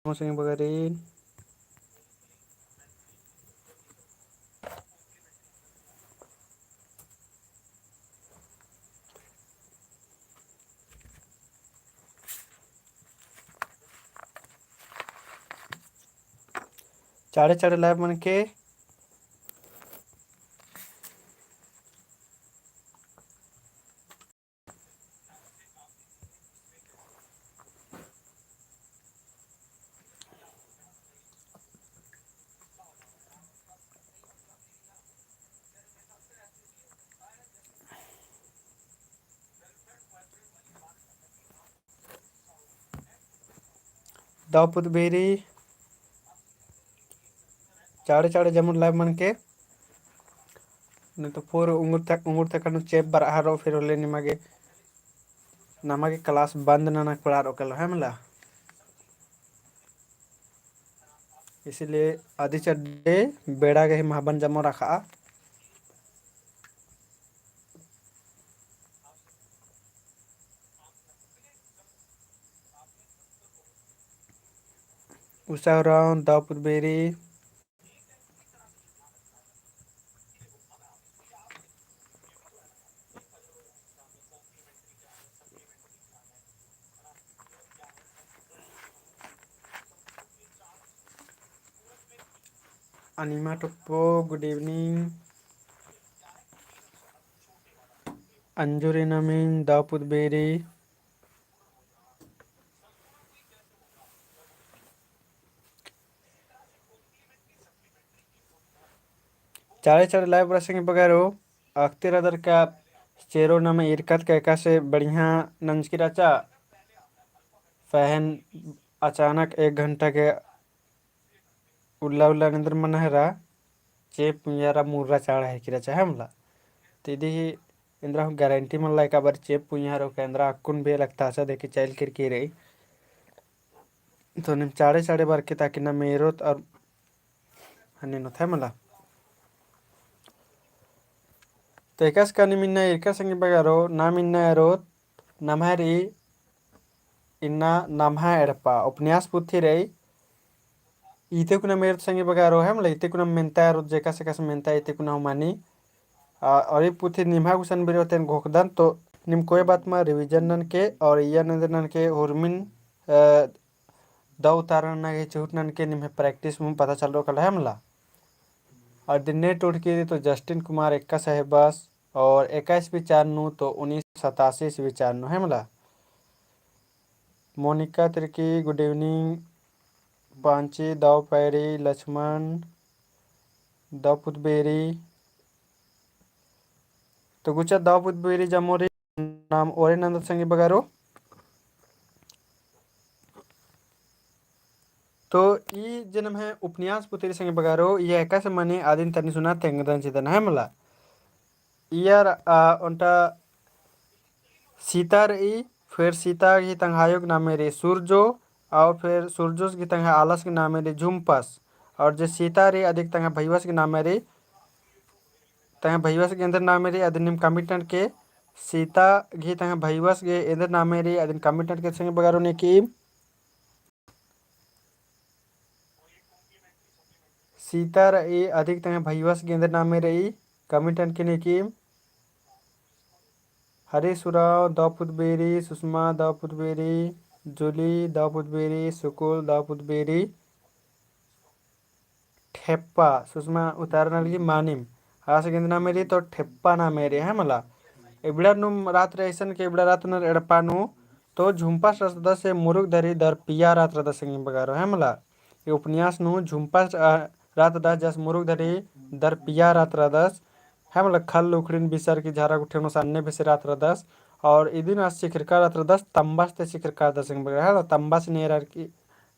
Masing bagarin. चाड़े चाड़े live मन के दावपुत बेरी चाड़े चाड़े जमुन लाइव मन के नहीं तो पूर उंगुर तक चेप बराहारो फिर ले निमागे नमागे क्लास बंद ना पड़ा रोकल है मला इसलिए आदि चढ़े बेड़ा के महाबन जमो रखा उषा राउंड दावपुत बेरी अनिमा टप्पो गुड इवनिंग अंजुरी नमीन दावपुत बेरी चाड़े चाड़े लाइव रसेंगे बगैरो अख्तिर अदर का चेरो नम इरकत कैका से बढ़िया नंज की रचा फहन अचानक 1 घंटा के उल्ला उल्ला नंदर मनहरा चेप यारा मुर्रा चाड़ा है कि रचा है हमला तीदी इंद्रा गारंटी मन लाइक बार चेप पुयारो केंद्रा अक्कुन बे लगता है देखी चैल कर रही तो निम चाड़े चाड़े बार के ताकि ना मेरो और हने न था मला तो एकास का निमिन्ना इरका संगे बगारो ना मिन्ना एरोत नमहरी इन्ना नमहा एड़पा उपन्यास पुथी रही इते कुना मेरे संगे बगारो है मला इते कुना मेंता एरोत जेका से कस मेंता इते कुना मानी और ये पुथी निम्हा गुसन बिरो तेन घोकदन तो निम कोई बात में रिवीजन नन के और या नन के हुरमिन दो उतारण ना के चूट नन के निम्हे प्रैक्टिस में पता चल रो कल है मला और दिने टूट की तो जस्टिन कुमार 21 है बस और 21 विचार नु तो 1987 विचार नु है मला मोनिका तिर्की गुड इवनिंग पांची दाव पैरी लक्ष्मण दावपुत बेरी तो गुचा दावपुत बेरी जमोरी नाम ओरे नंद संगी बगारो तो ये जन्म है उपन्यास पुत्री संगे बगारो ये एका से मने आदिन तनी सुना तेंगदन चिदन है मला यार उनटा सीता रही फिर सीता की तंगायोग नामे रे सूरजो और फिर सूरजोस की तंगा आलस के नामे रे झुम्पस और जो सीता रे अधिक तंगा भैवस के नामे रे तंगा भैवस के अंदर नामे रे अधिनिम कमिटन के सीता घी तंगा भैवस के अंदर नामे रे अधिन कमिटन के संगे बगारो ने की सीता रही अधिक तंगा भैवस के अंदर नामे रे कमिटन के ने की हरीश उराव दावपुत बेरी सुषमा दावपुत बेरी जूली दावपुत बेरी सुकुल दावपुत बेरी ठेप्पा सुषमा उतारना लगी मानिम हाँ से नाम मेरी तो ठेप्पा ना मेरे है मला इबड़ा नुम रात ऐसन के इबड़ा रात न एड़पानु तो झुम्पा रसदा से मुरुग धरी दर पिया रात रदा संगी बगारो है मला ये उपन्यास नु झुम्पा रात दा जस मुरुग धरी दर पिया रात रदस है मतलब खल उखड़िन बिसर की झारा गुठे सामने बिसे रात रदस और इदिन आज शिखरका रात रदस तंबास ते शिखरका दसंग बगरा है तंबास नेरा की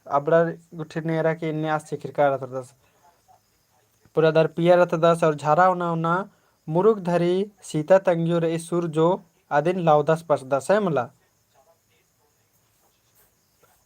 अबड़ा गुठे नेरा की इन्ने आज शिखरका रात रदस पूरा दर पिया रात दस और झारा उना उना मुरुग धरी सीता तंगियो रे सूरजो आदिन लाउदस पस दस है मला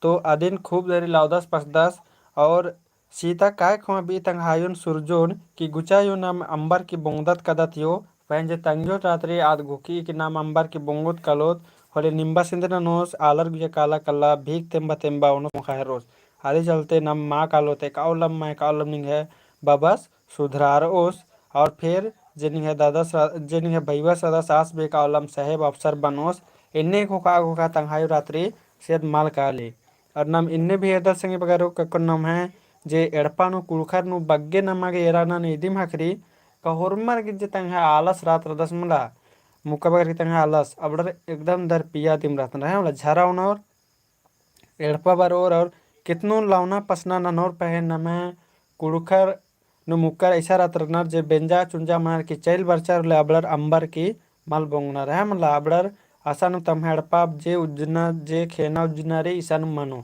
तो आदिन खूब धरी लाउदस पस दस और सीता काय खमा बी तंगायुन सुरजोन की गुचायो नाम अंबर की बोंगदत कदत यो वहन जे तंगियो रात्रि आद घुकी की नाम अंबर की बोंगुत कलोत होले निम्बा सिंदना नोस आलर गुजे काला कल्ला भीग तेम्बा तेम्बा उनो मुखा रोस आदि चलते नम माँ कालोते काउलम मैं काउलम निंग है बबस सुधरार ओस और फिर जेनिंग है दादा जेनिंग है भैया सदा सास बे काउलम साहेब अफसर बनोस इन्ने को का तंहायु रात्रि सेद माल काले और नम इन्ने भी एदर संगे बगारो कक्को नम है जे एड़पानु कुलखरनु बग्गे नमागे एराना निदिम हकरी का होरमर गिज्जे तंहा आलस रात रदस मला मुका बगर की तंहा आलस अबडर एकदम दर पिया तिम रातन रहे मला झरा उनोर एड़पा बरोर और कितनो लावना पसना ननोर पहे नमे कुड़खर नु मुक्कर ऐसा रात रनर जे बेंजा चुंजा मार की चैल बरचर ले अबडर अंबर की मल बोंगना रहे मला अबडर आसानु तम एड़पा जे उजना जे खेना उजना रे ईसानु मनो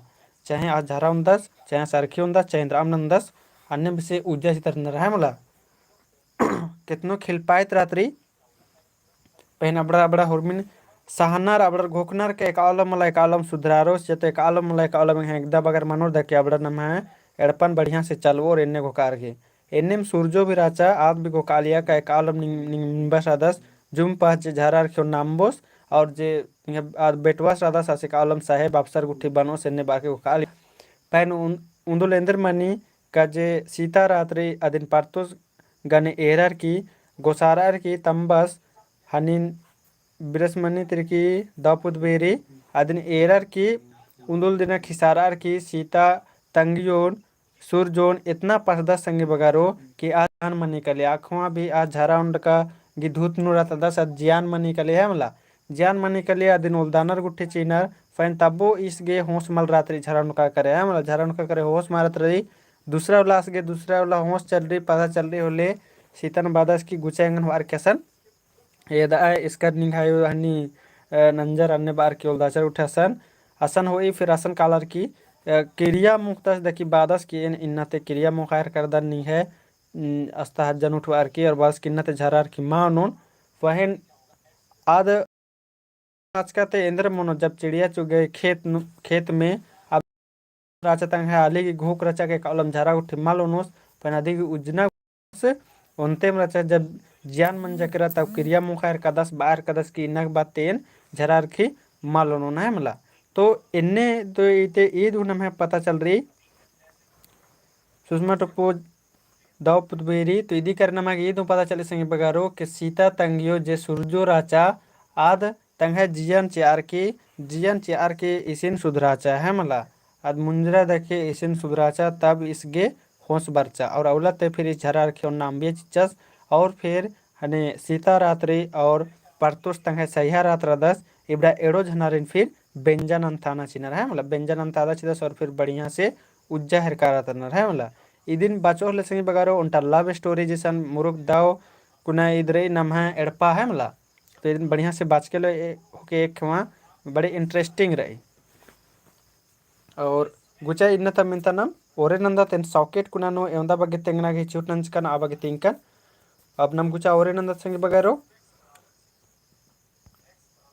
चाहे आज झरा उन्दस चाहे सरखी उन्दस चाहे इंद्राम नंदस अन्य विषय उज्जा चितर रहे मला कितनो खिलपायत रात्रि पहन अबड़ा अबड़ा हुरमिन सहनार अबड़र घोकनार के एकालम मला एकालम सुधरारोस जते एकालम मला एकालम है एकदम अगर मनोर दके अबड़ा नम है एड़पन बढ़िया से चलवो और इन्ने घोकार के इन्ने में सूरजो भी राचा आद भी घोकालिया का एकालम निम्बस आदस जुम पास जे झारार क्यों नामबोस और जे आद बेटवास आदस आस एकालम साहेब अफसर गुठी बनोस इन्ने बाके घोकाली पहन उन्दुलेंदर मनी का जे सीता रात्रि अदिन पार्तोस गने एरर की गोसारार की तंबस हनिन बिरसमनी तिरकी दापुत बेरी अदिन एरर की उन्दुल दिन खिसारार की सीता तंगियोन सुरजोन इतना पसदा संगे बगारो कि आज जान मनी कले आँखों भी आज झरा उंड का गिधुत नुरा दस जियान मनी कले है मला जियान मनी कले अदिन उलदानर गुट्ठे चीनर फैन तब्बो इस गे होश मल रात्रि झरा उनका करे है मला झरा उनका करे होश मारत रही दूसरा उलास गे दूसरा उला होश चल रही पता चल रही होले सीतन बादस की गुचेंगन वार कैसन येदा इसकर निघायो हनी नंजर अन्य बार की उलदाचर उठासन असन होई फिर असन कालर की क्रिया मुक्तस दकी बादस की इन इन्नते क्रिया मुखायर करदन नी है अस्ता हज्जन उठवार की और बस किन्नते झरार की मानोन वहन आद आज का ते इंद्र मोनो जब चिड़िया चुग गए खेत में अब राचा तंग है आली की घूक रचा के कलम झरा उठी मालोनोस पनादी की उजना से उनते में रचा जब ज्ञान मन जकरा तब क्रिया मुखायर कदस बार कदस की इनक बात तेन झरार की मालोनो ना है मला तो इन्ने तो इते ईद उन्हें पता चल रही सुषमा टप्पो दाव पुतबेरी तो इदी करना मग ईद पता चले संगे बगारो कि सीता तंगियो जे सुरजो राचा आद तंग है जियन चियार के इसिन सुधराचा है मला आद मुंजरा देखे इसिन सुधराचा तब इसगे होश बरचा और अवलत ते फिर इस झरार के नाम भी चिचस और फिर हने सीता रात्रि और परतुस तंग है सह्या रात्र दस इबड़ा एड़ो झनारिन फिर व्यंजन अंताना चिनर है मतलब व्यंजन अंतादा चिदस और फिर बढ़िया से उज्जा हरकारा तनर है मतलब इदिन बाचो ले संगे बगारो उनटा लव स्टोरी जैसन मुरुक दाव कुना इधरे नम है एड़पा है मला तो इदिन बढ़िया से बाच के लो होके एक वहाँ बड़े इंटरेस्टिंग रही और गुचा इन्न तमिंता नम ओरे नंदा तेन सॉकेट कुना नो एवंदा बगे तेंगना के चूट नंचकन आ बगे तिंकन अब नम गुचा ओरे नंदा संगे बगारो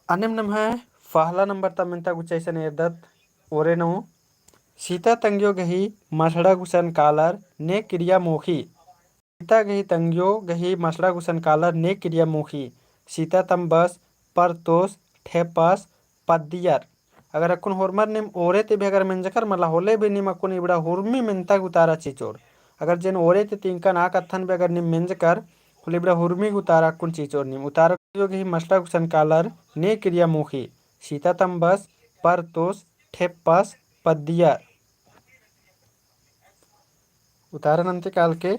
अनिम नम है पहला नंबर तमिंता गुचा ऐसा एदत ओरे नो सीता तंगियो गही मसड़ा गुसन कालर ने क्रिया मोखी सीता गही तंगियो गही मसड़ा गुसन कालर ने क्रिया मोखी सीता तंबस परतोस ठेपस पद्दियर अगर अकुन होरमर निम ओरे ते भी अगर मेंजकर मला होले भी निम अकुन इबड़ा हुरमी मिनता उतारा चिचोर अगर जेन ओरे ते तिंकन आ कथन भी अगर निम मेंजकर होले इबड़ा हुरमी उतारा अकुन चिचोर निम उतारा गही मसड़ा गुसन कालर ने क्रिया मोखी सीता तंबस परतोस ठेपस पद्दियर उदाहरण काल के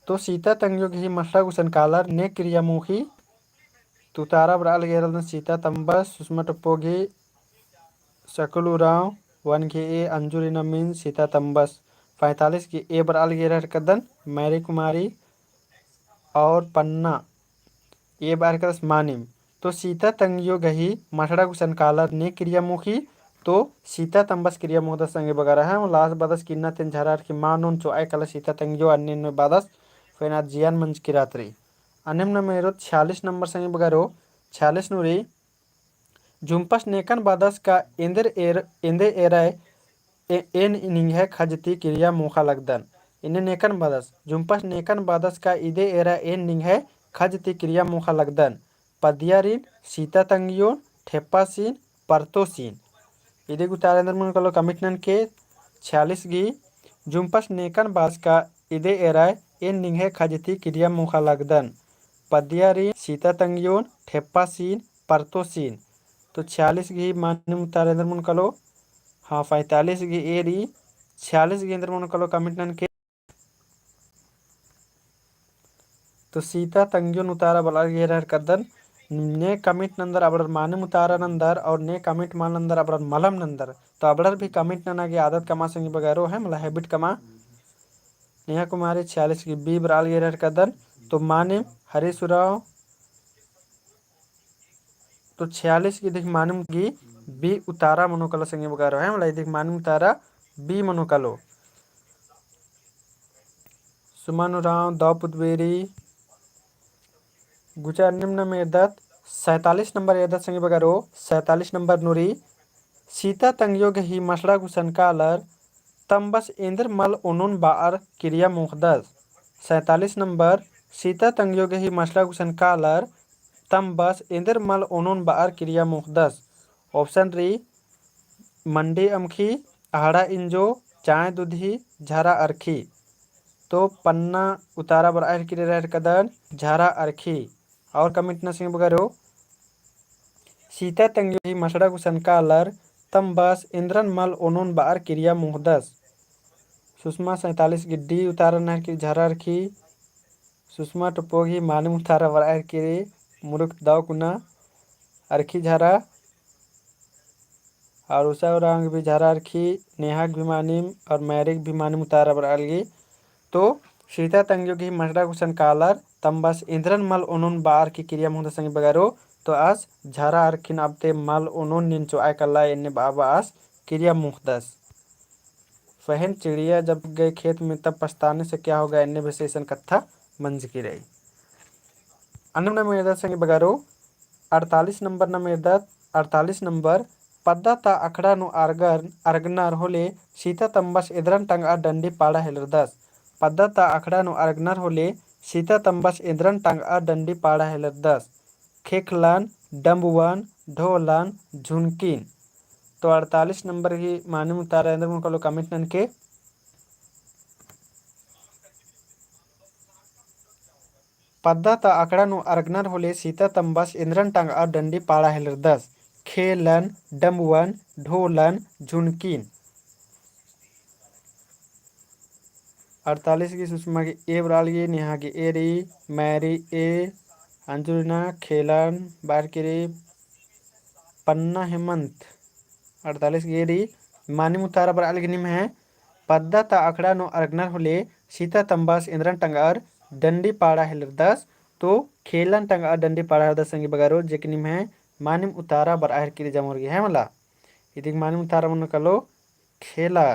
तो सीता तंगियो ही मसला गुसन कालर ने क्रियामुखी तुतारा ब्राल गेरल सीता तंबस सुषमा टप्पोगी सकलुराव वन की ए अंजुरी नमीन सीता तंबस 45 की ए ब्राल गेरर कदन मैरी कुमारी और पन्ना ए बार कदस मानिम तो सीता तंगियो गही मसड़ा गुसन कालर ने क्रियामुखी तो सीता तंबस क्रिया मोहदस संगे बगारा है लास्ट बदस किन्ना तेन झरार की मानून चो आय कला सीता तंगियो अन्य बादस फेना जियान मंच की रात्रि अनिम न मेरो 46 नंबर संगे बगारो 46 नुरी झुम्पस नेकन बादस का इंदे एराय एन इनिंग है खजती क्रिया मोखा लगदन इन्हें नेकन बादस झुम्पस नेकन बादस का इदे एरा एन निंग है खजती क्रिया मोखा लगदन पदियारिन सीता तंगियो ठेप्पासीन परतोसीन इदी उतारेंद्र मन कलो कमिटनन के 46 गी जुम्पस नेकन बास का इदे एराय इन निंगे खजती क्रिया मुखा लगदन पद्यारी सीता तंगियोन ठेप्पासीन परतोसीन तो 46 गी मान्य उतारेंद्र मन कलो हाँ 45 गी एरी 46 गी इंद्र मन कलो कमिटनन के तो सीता तंगियोन उतारा बला ये कदन ने कमिट नंदर अबड़र माने मुतारा नंदर और ने कमिट मान नंदर अबड़र मलम नंदर तो अबड़र भी कमिट ननागे आदत कमा संगी बगैरो है मला हैबिट कमा नेहा कुमारी 46 की बी बराल ये कदन तो माने हरी सुराव तो 46 की दिख मानम की बी उतारा मनोकलो संगी बगैरो है मला दिख मानम उतारा बी मनोकलो सुमनुराव दापुदवेरी गुचा निम्न में एदत 47 नंबर एदत संगी बगैरो 47 नंबर नुरी सीता तंगयोग ही मसड़ा गुसन कालर तंबस इंद्र मल उनुन बार क्रिया मुखदस 47 नंबर सीता तंगयोग ही मसड़ा गुसन कालर तंबस इंद्र मल उनुन बार क्रिया मुखदस ऑप्शन री मंडी अमखी आहाड़ा इंजो चाय दूधी झारा अरखी तो पन्ना उतारा बर आयर क्रिया कदन झारा अरखी और कमिट नसिंग बगैरो सीता तंगी मसड़ा गुसन कालर तंबस इंद्रन मल ओनोन बार क्रिया मुहदस सुषमा 47 गिड्डी उतारा नहर की झरा रखी सुषमा टपोगी मानम उतारा वर की मुरुक दाव कुना अरखी झरा और उषा रंग भी झरा रखी नेहाक भी मानिम और मैरिक भी मानिम उतारा वर तो सीता तंगियों की मसड़ा गुसन कालर तंबस इंद्रन मल उनुन बार की क्रिया मुहदस संग बगैरो तो आज झरा अरखिन अबते मल उनुन निंचो आय कल्ला इन्ने बाबा आज क्रिया मुहदस फहन चिड़िया जब गए खेत में तब पछताने से क्या होगा इन्ने विशेषण कथा मंज की रही अन्य मेदत संग बगैरो 48 नंबर न मेदत 48 नंबर पद्दता अखड़ा नु अर्गनर होले सीता तंबस इद्रन टंग डंडी पाड़ा हेलरदस पद्दता अखड़ा नु अर्गनर होले सीता तंबस इद्रन टंग डंडी पाड़ा हेलरदस खेखलन डम्बुवन ढोलन झुनकिन तो 48 नंबर की मानम उतारेंद्र मुकलो कमिटनन के पद्दता अकड़ा नु अर्गनर होले सीता तंबस इंद्रन टंग डंडी पाड़ा हेलरदस खेलन डम्बुवन ढोलन झुनकिन 48 की सुषमा की ए बराल की नेहा की एरी मैरी ए अंजुलिना खेलन बारकिरी पन्ना हेमंत 48 की एरी मानी मुतारा बराल की निम है पद्दता अखड़ा नो अर्गनर होले सीता तंबस इंद्रन टंगार डंडी पाड़ा हेलरदस तो खेलन टंगार डंडी पाड़ा हेलरदस संगी बगारो जेकनिम है मानिम उतारा बर आहर की जमोरगी है मला इदिक मानिम उतारा मन कलो खेला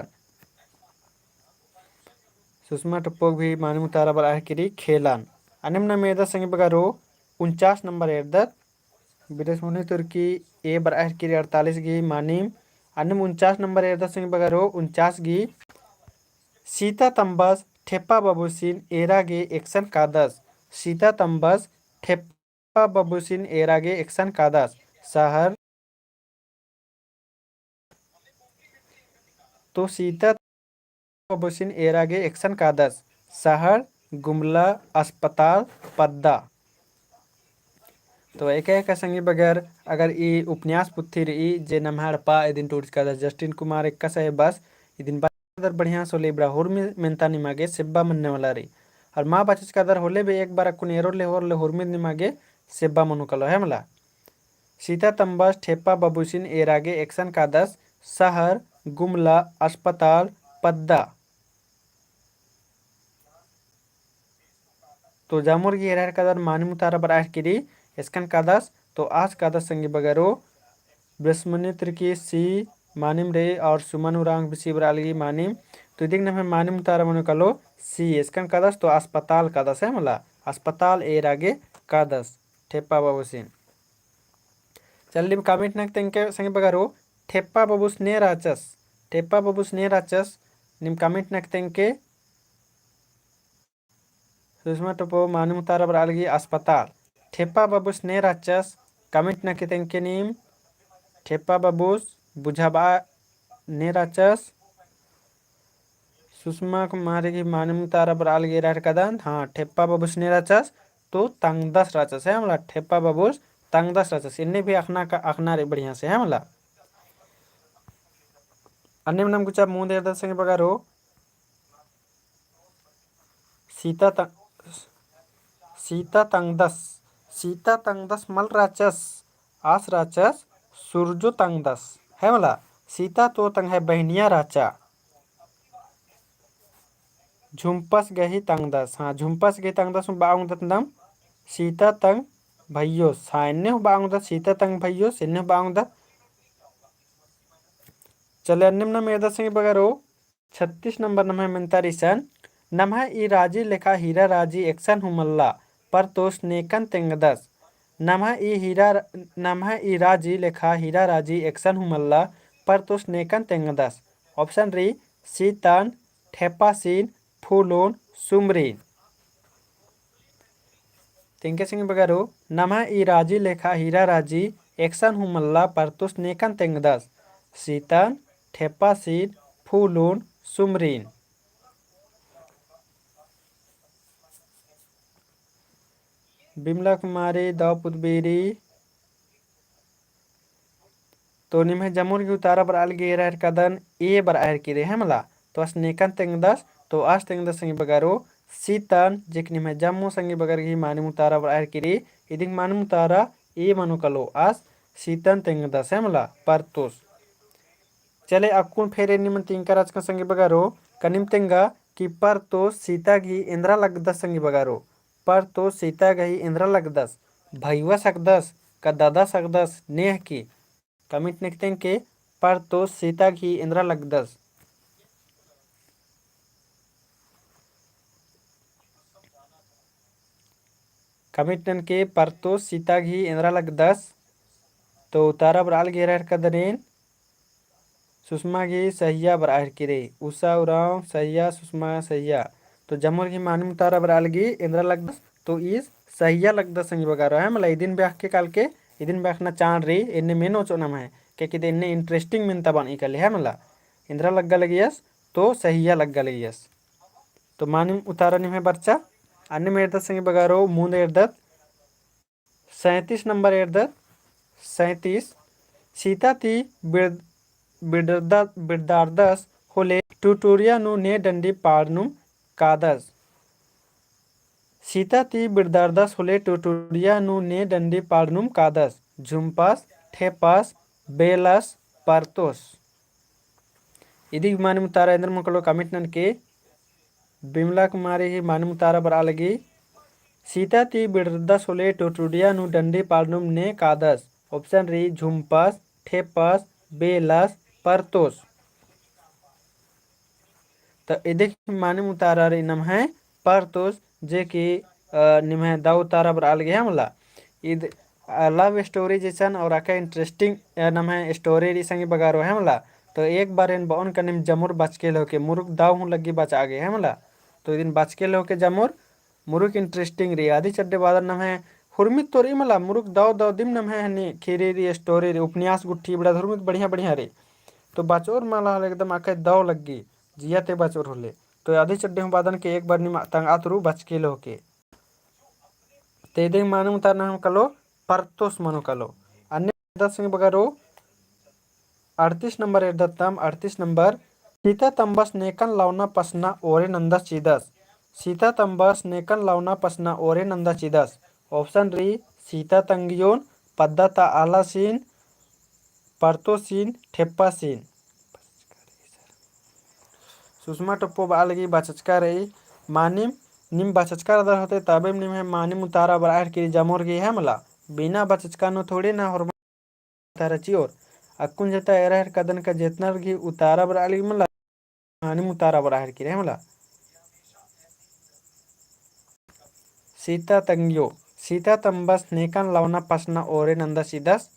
सुषमा टप्पोग भी मानिम उतारा बर आहर की खेलन अनिम्न मेदा संगी बगारो 49 नंबर एर्दत विदेश मुनि तुर्की ए बर आहर की 48 गी मानिम अन्य 49 नंबर एर्दत संगी बगारो 49 गी सीता तंबस ठेप्पा बबुसिन एरागे एक्शन कादस सीता तंबस ठेप्पा बबुसिन एरागे एक्शन कादस शहर तो सीता बबुसिन एरागे एक्शन कादस शहर गुमला अस्पताल पद्दा तो एक एक संगी बगैर अगर ई उपन्यास पुथी रही जे नम्हाड़ पा एदिन टूर्स का जस्टिन कुमार एक है बस इदिन दर बढ़िया सोले इबड़ा हुर्मी मेंता निमागे सेब्बा मनने वाला रही और माँ बचस का दर होले भी एक बार कुन एरोर ले हुर्मी निमागे सेब्बा मनुकलो है मला सीता तंबस ठेप्पा बबुसिन एरागे एक्शन का 10 शहर गुमला अस्पताल पद्दा तो जामुर की एरार का दर मानी मुतारा बराह किरी इसकन का 10 तो आज का 10 संगी बगैरो ब्रस्मनित्र की सी मानिम रे और सुमनुरांग बिसी बरालगी मानिम तो इदिक नम मानिम उतारा मनो कलो सी इसकन कादस तो अस्पताल कादस है मला अस्पताल एर आगे कादस ठेप्पा बाबूसिन चल कमेंट नक तेंके संगे बगारो ठेप्पा बाबूस ने राचस ठेप्पा बाबूस ने राचस निम कमेंट नक तेंके सुषमा टपो मानिम उतारा बरालगी अस्पताल ठेप्पा बाबूस ने राचस कमेंट नक तेंके निम ठेप्पा बाबूस बुझाबा नेराचस सुषमा कुमारी की मानिम तारा बराल गेरा कदन। हाँ, ठेप्पा बाबूस नेराचस तो तंगदस राचस है मला। ठेप्पा बाबूस तंगदस राचस इन्हें भी अखना का अखना रे बढ़िया से है मला। अन्य नाम कुछ मुंह देर दसेंगे बगारो सीता तंग सीता तंगदस सीता तंगदस मल राचस आस राचस सूरजो तंगदस है मला। सीता तो तंग है बहनिया राचा झुम्पस गही तंगदस। हाँ, झुम्पस गही तंगदस बांग दतनम सीता तंग भैयो साइन्य बांग दत सीता तंग भैयो सिन्य बांग दत। चले अन्य नम मेदा सिंह बगारो 36 नंबर नम है मंतारिसन नम है ई राजी लेखा हीरा राजी एक्शन हुमल्ला पर तोष नेकन तेंगदस। नम है ई हीरा नम है ई राजी लेखा हीरा राजी एक्शन हुमल्ला पर तोष नेकन तेंगदस। ऑप्शन री सीतन ठेपासीन फूलोन सुमरी। तेंके सिंह बगारो नम है ई राजी लेखा हीरा राजी एक्शन हुमल्ला पर तोष नेकन तेंगदस। सीतन ठेपासीन फूलोन सुमरीन। बिमला कुमारी दाऊपुदबेरी तो निम्हे जमुर की उतारा बर अलगे रहर कदन ए बर आहर की रे है मला। तो अस नेकन तेंगदस तो आस तेंगदस संगी बगारो सीतन जेक निम्हे जम्मू संगी बगर की मानी उतारा बर आहर की रे इदिक मानी उतारा ए मनु कलो आस सीतन तेंगदस है मला परतोस। चले अक्कुन फेरे निमन तिंका राजका संगी बगारो कनिम तेंगा कि पर तो सीता की इंद्रा लगदस संगी बगारो पर तो सीता गही इंद्रा लगदस भैया सकदस का दादा सकदस नेह की कमिट निकतें के पर तो सीता की इंद्रा लगदस। कमिटन के पर तो सीता की इंद्रा लगदस तो उतारा बराल गेरहर कदरेन सुषमा की सहिया बराहर किरे उषा उराव सहिया सुषमा सहिया तो जमुर की मानी मुतारा बरालगी इंद्रा लगदस तो इस सहिया लगदस संगी बगारो है मला इदिन ब्याह के काल के इदिन ब्याह ना चाण रे इन्ने मेनो चोनम है कि इन्ने इंटरेस्टिंग मिनता बन इकले है मला इंद्रा लग्गा लगियस तो सहिया लग्गा लगियस तो मानी उतारा निमे बच्चा अन्य मेरदत संगी बगारो मुंद एरदत 37 नंबर एरदत 37 सीता ती बिरदारदस होले ट्यूटोरिया नु ने डंडी पाड़नुम कादस। सीता ती बिरदारदस होले ट्यूटोरिया नु ने डंडी पाड़नुम कादस झुम्पास ठेपास बेलस परतोस। इदी मानी मुतारा इंद्र मुकलो कमिटनन के बिमला कुमारी ही मानी मुतारा बरा लगी सीता ती बिरदारदस होले ट्यूटोरिया नु डंडी पाड़नुम ने कादस। ऑप्शन री झुम्पास ठेपास बेलस परतोस। तो इदिक मानी उतारा रे नम है परतोस जे कि निम है दाऊ तारा बर आल गया मला इद लव स्टोरी जैसन और आका इंटरेस्टिंग नम है स्टोरी री संगी बगारो है मला। तो एक बार इन बौन का निम जमुर बच के लो के मुरुक दाऊ हूँ लगी बच आ गए है मला। तो दिन बच के लो के जमुर मुरुक इंटरेस्टिंग री आदि चड्डे बादर नम है हुरमित तो री मला मुरुक दाऊ दाऊ दिम नम है हनी खीरी री स्टोरी री उपन्यास गुट्ठी बड़ा धुरमित बढ़िया बढ़िया रे तो बचोर माला एकदम आके दाव लगी जिया ते बचोर होले। तो आधी चड्डे हूँ बादन के एक बार निम तंग आतरू बच के लो के ते दे मानु उतारना हम कलो परतोस मनो कलो। अन्य दस संग बगारो 38 नंबर एर्दत्तम 38 नंबर सीता तंबस नेकन लावना पसना ओरे नंदा चीदस। सीता तंबस नेकन लावना पसना ओरे नंदा चीदस। ऑप्शन री सीता तंगियोन पद्दता आला सीन परतो सीन ठेप्पा सीन। सुषमा टप्पो बालगी बचचका रही मानिम निम बचचका रदर होते तबे निम है मानिम उतारा बराहर की जमोर गई है मला बिना बचचका नो थोड़ी ना और तारा चियोर अक्कुन जता एरहर कदन का जेतना की उतारा बराली मला मानिम उतारा बराहर की है मला। सीता तंगियो सीता तंबस नेकन लावना पसना ओरे नंदा सीदस।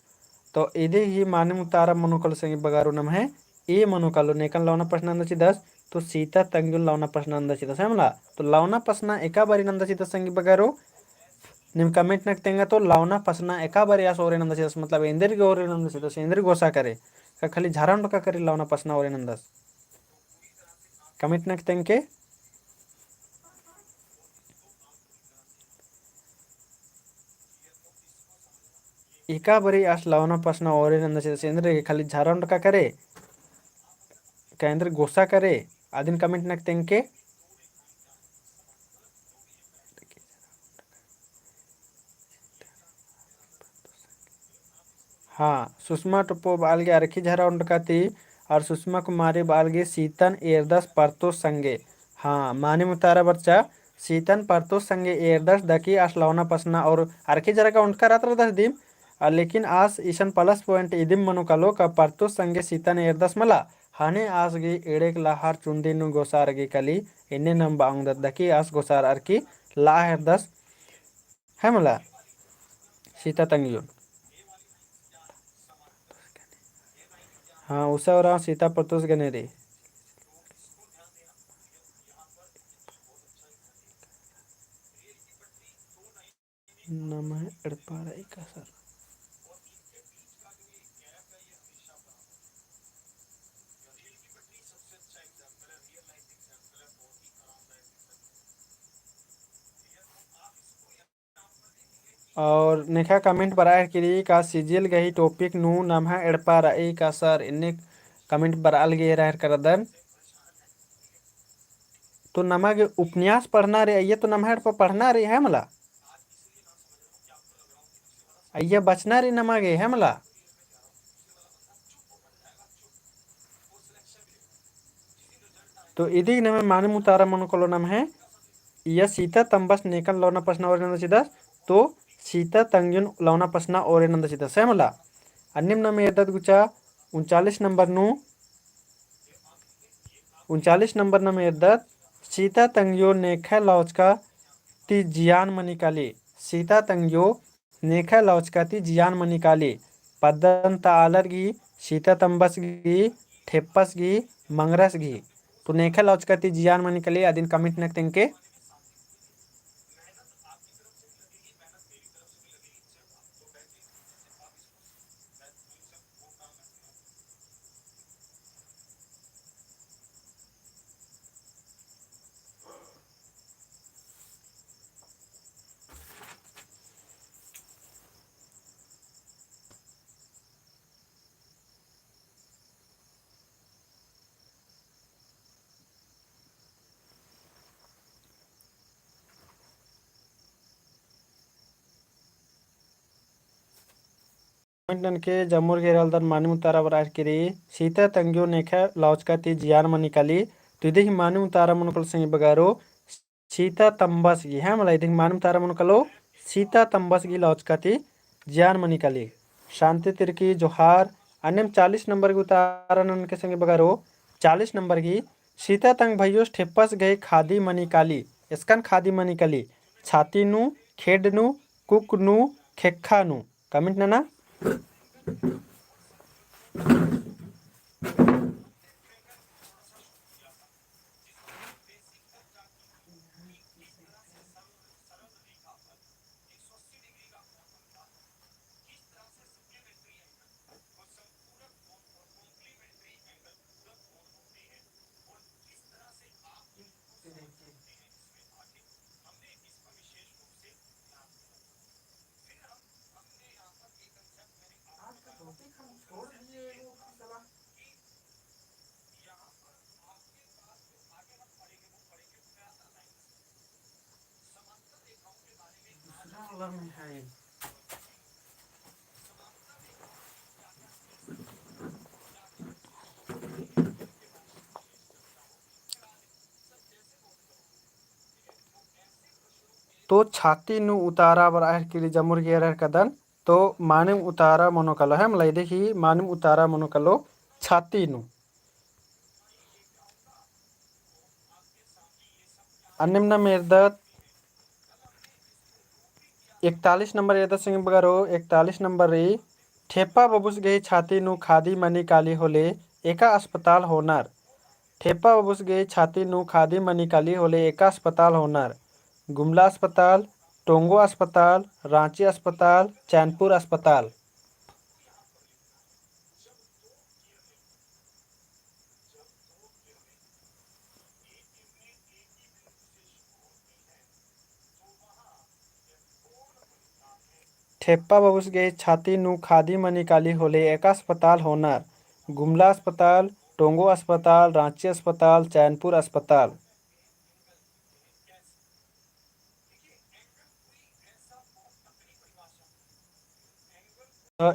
तो इधे ही मानिम उतारा मनुकल संगी बगारो नम है ए मनुकलो नेकन लावना पसना नंदा सीदस तो सीता तंगियो लावना पसना नंदा सीदस है मला। तो लावना पसना एका बारी नंदा सीदस संगी बगारो निम कमेंट नक्तेंगा तो लावना पसना एका बारी आस ओरेनंदस मतलब इंदर के ओरेनंदस इंदर गोसा करे का खाली झारण का करे लावना पसना ओरेनंदस कमेंट नक्तेंगे एका बारी आस लावना पसना ओरेनंदस इंदर के खाली झारण का करे का इंदर गोसा करे आदिन कमेंट नक्तेंगे हाँ सुषमा टुप्पो बालगे अरखी झरा उंडकाती और सुषमा कुमारी बालगे सीतन एरदस परतो संगे हाँ मानी मुतारा बच्चा सीतन परतो संगे एरदस दकी आस लवना पसना और अरखी झरा का उंडका रात्र दस दिम लेकिन आस ईशन प्लस पॉइंट इदिम मनु कलो का परतो संगे सीतन एरदस मला हाने आस गी एड़ेक लाहार चुंदी नु गोसार गी कली इन्ने नम बांग दकी आस गोसार अरकी लाहर दस है मला सीता तंगियों हाँ उषा और सीता प्रतोष गनेरी नमः एड़पाराई का सर और नेखा कमेंट बरार किरी का सीजिल गही टॉपिक नु नमः एड़पाराई का सर इन्ने कमेंट बराल गे रहर करदन तो नमः उपन्यास पढ़ना रे ये तो नमः एड़पा पढ़ना रे है मला अय्या बचना रे नमगे है मला तो इदी नमे माने मुतारा मन कोलो नम है यह सीता तंबस नेकन लौना पसना और नंद सीधा तो सीता तंगुन लौना पसना और नंद सीधा सेमला अन्यम नम एदत गुचा 39 नंबर नम एदत सीता तंग्यो नेखा लौचका ती जियान मनिकाली सीता तंग्यो नेखा लौचका ती जियान मनिकाली पद्दंत आलर गी सीता तंबस गी ठेप्पस गी मंगरस गी तो नेखा लौचका ती जियान मनिकाली आदिन कमिट नक तेंके के जमुर के रलदन मानी मुतारा बरार किरी सीता तंग्यो नेखा लौचका ती जियान मनिकाली तो इधि मानी मुतारा मुनकल संग बगारो सीता तंबस गी है मला इधि मानी मुतारा मुनकलो सीता तंबस गी लौचका ती जियान मनिकाली शांति तिरकी जोहार अन्यम 40 नंबर की उतारन के संग बगारो 40 नंबर की सीता तंग भैयोस ठेप्पस गए खादी मनिकाली इसकन खादी मनिकाली छाती नु खेड नु कुक नु खेखा नु कमेंट ना तो छाती नु उतारा बरार के लिए जमुर गे कदन तो मानिम उतारा मनोकलो है मलाई देखी मानिम उतारा मनोकलो छाती नु अन्यम मेरदत 41 नंबर एदा सिंह बगारो 41 नंबर री ठेपा बबुस गई छाती नु खादी मनी काली होले एका अस्पताल होनार ठेपा बबुस गई छाती नु खादी मनी काली होले एका अस्पताल होनार गुमला अस्पताल टोंगो अस्पताल, रांची अस्पताल, चैनपुर अस्पताल। ठेप्पा बाबूस गे छाती नु खादी में निकाली होले एक अस्पताल होनार गुमला अस्पताल, टोंगो अस्पताल, रांची अस्पताल, चैनपुर अस्पताल।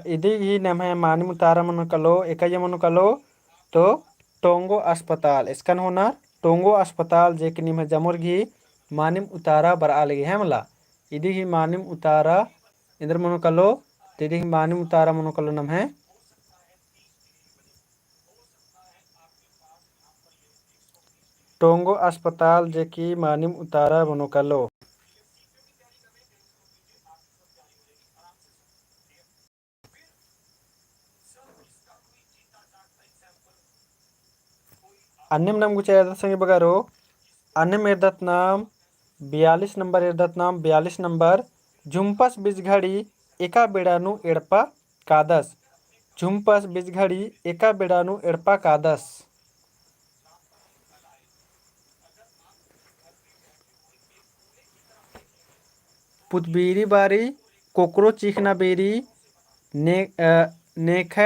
इदी ही नम है मानी मुतारा मन कलो एकय मन कलो तो टोंगो अस्पताल इसकन होना टोंगो अस्पताल जे कि निम जमुर घी मानिम उतारा बराल गे है मला इदी ही मानिम उतारा इंद्र मन कलो तिदी ही मानिम उतारा मन कलो नम है टोंगो अस्पताल जे कि मानिम उतारा मन कलो। अन्य नाम गुचे संगे बगारो अन्य एरदत नाम 42 नंबर एरदत नाम 42 नंबर झुम्पस बिजघड़ी एका बेड़ानु एड़पा कादस झुम्पस बिजघड़ी एका बेड़ानु एड़पा कादस। पुतबीरी बारी कोकरो चीखना बेरी ने नेख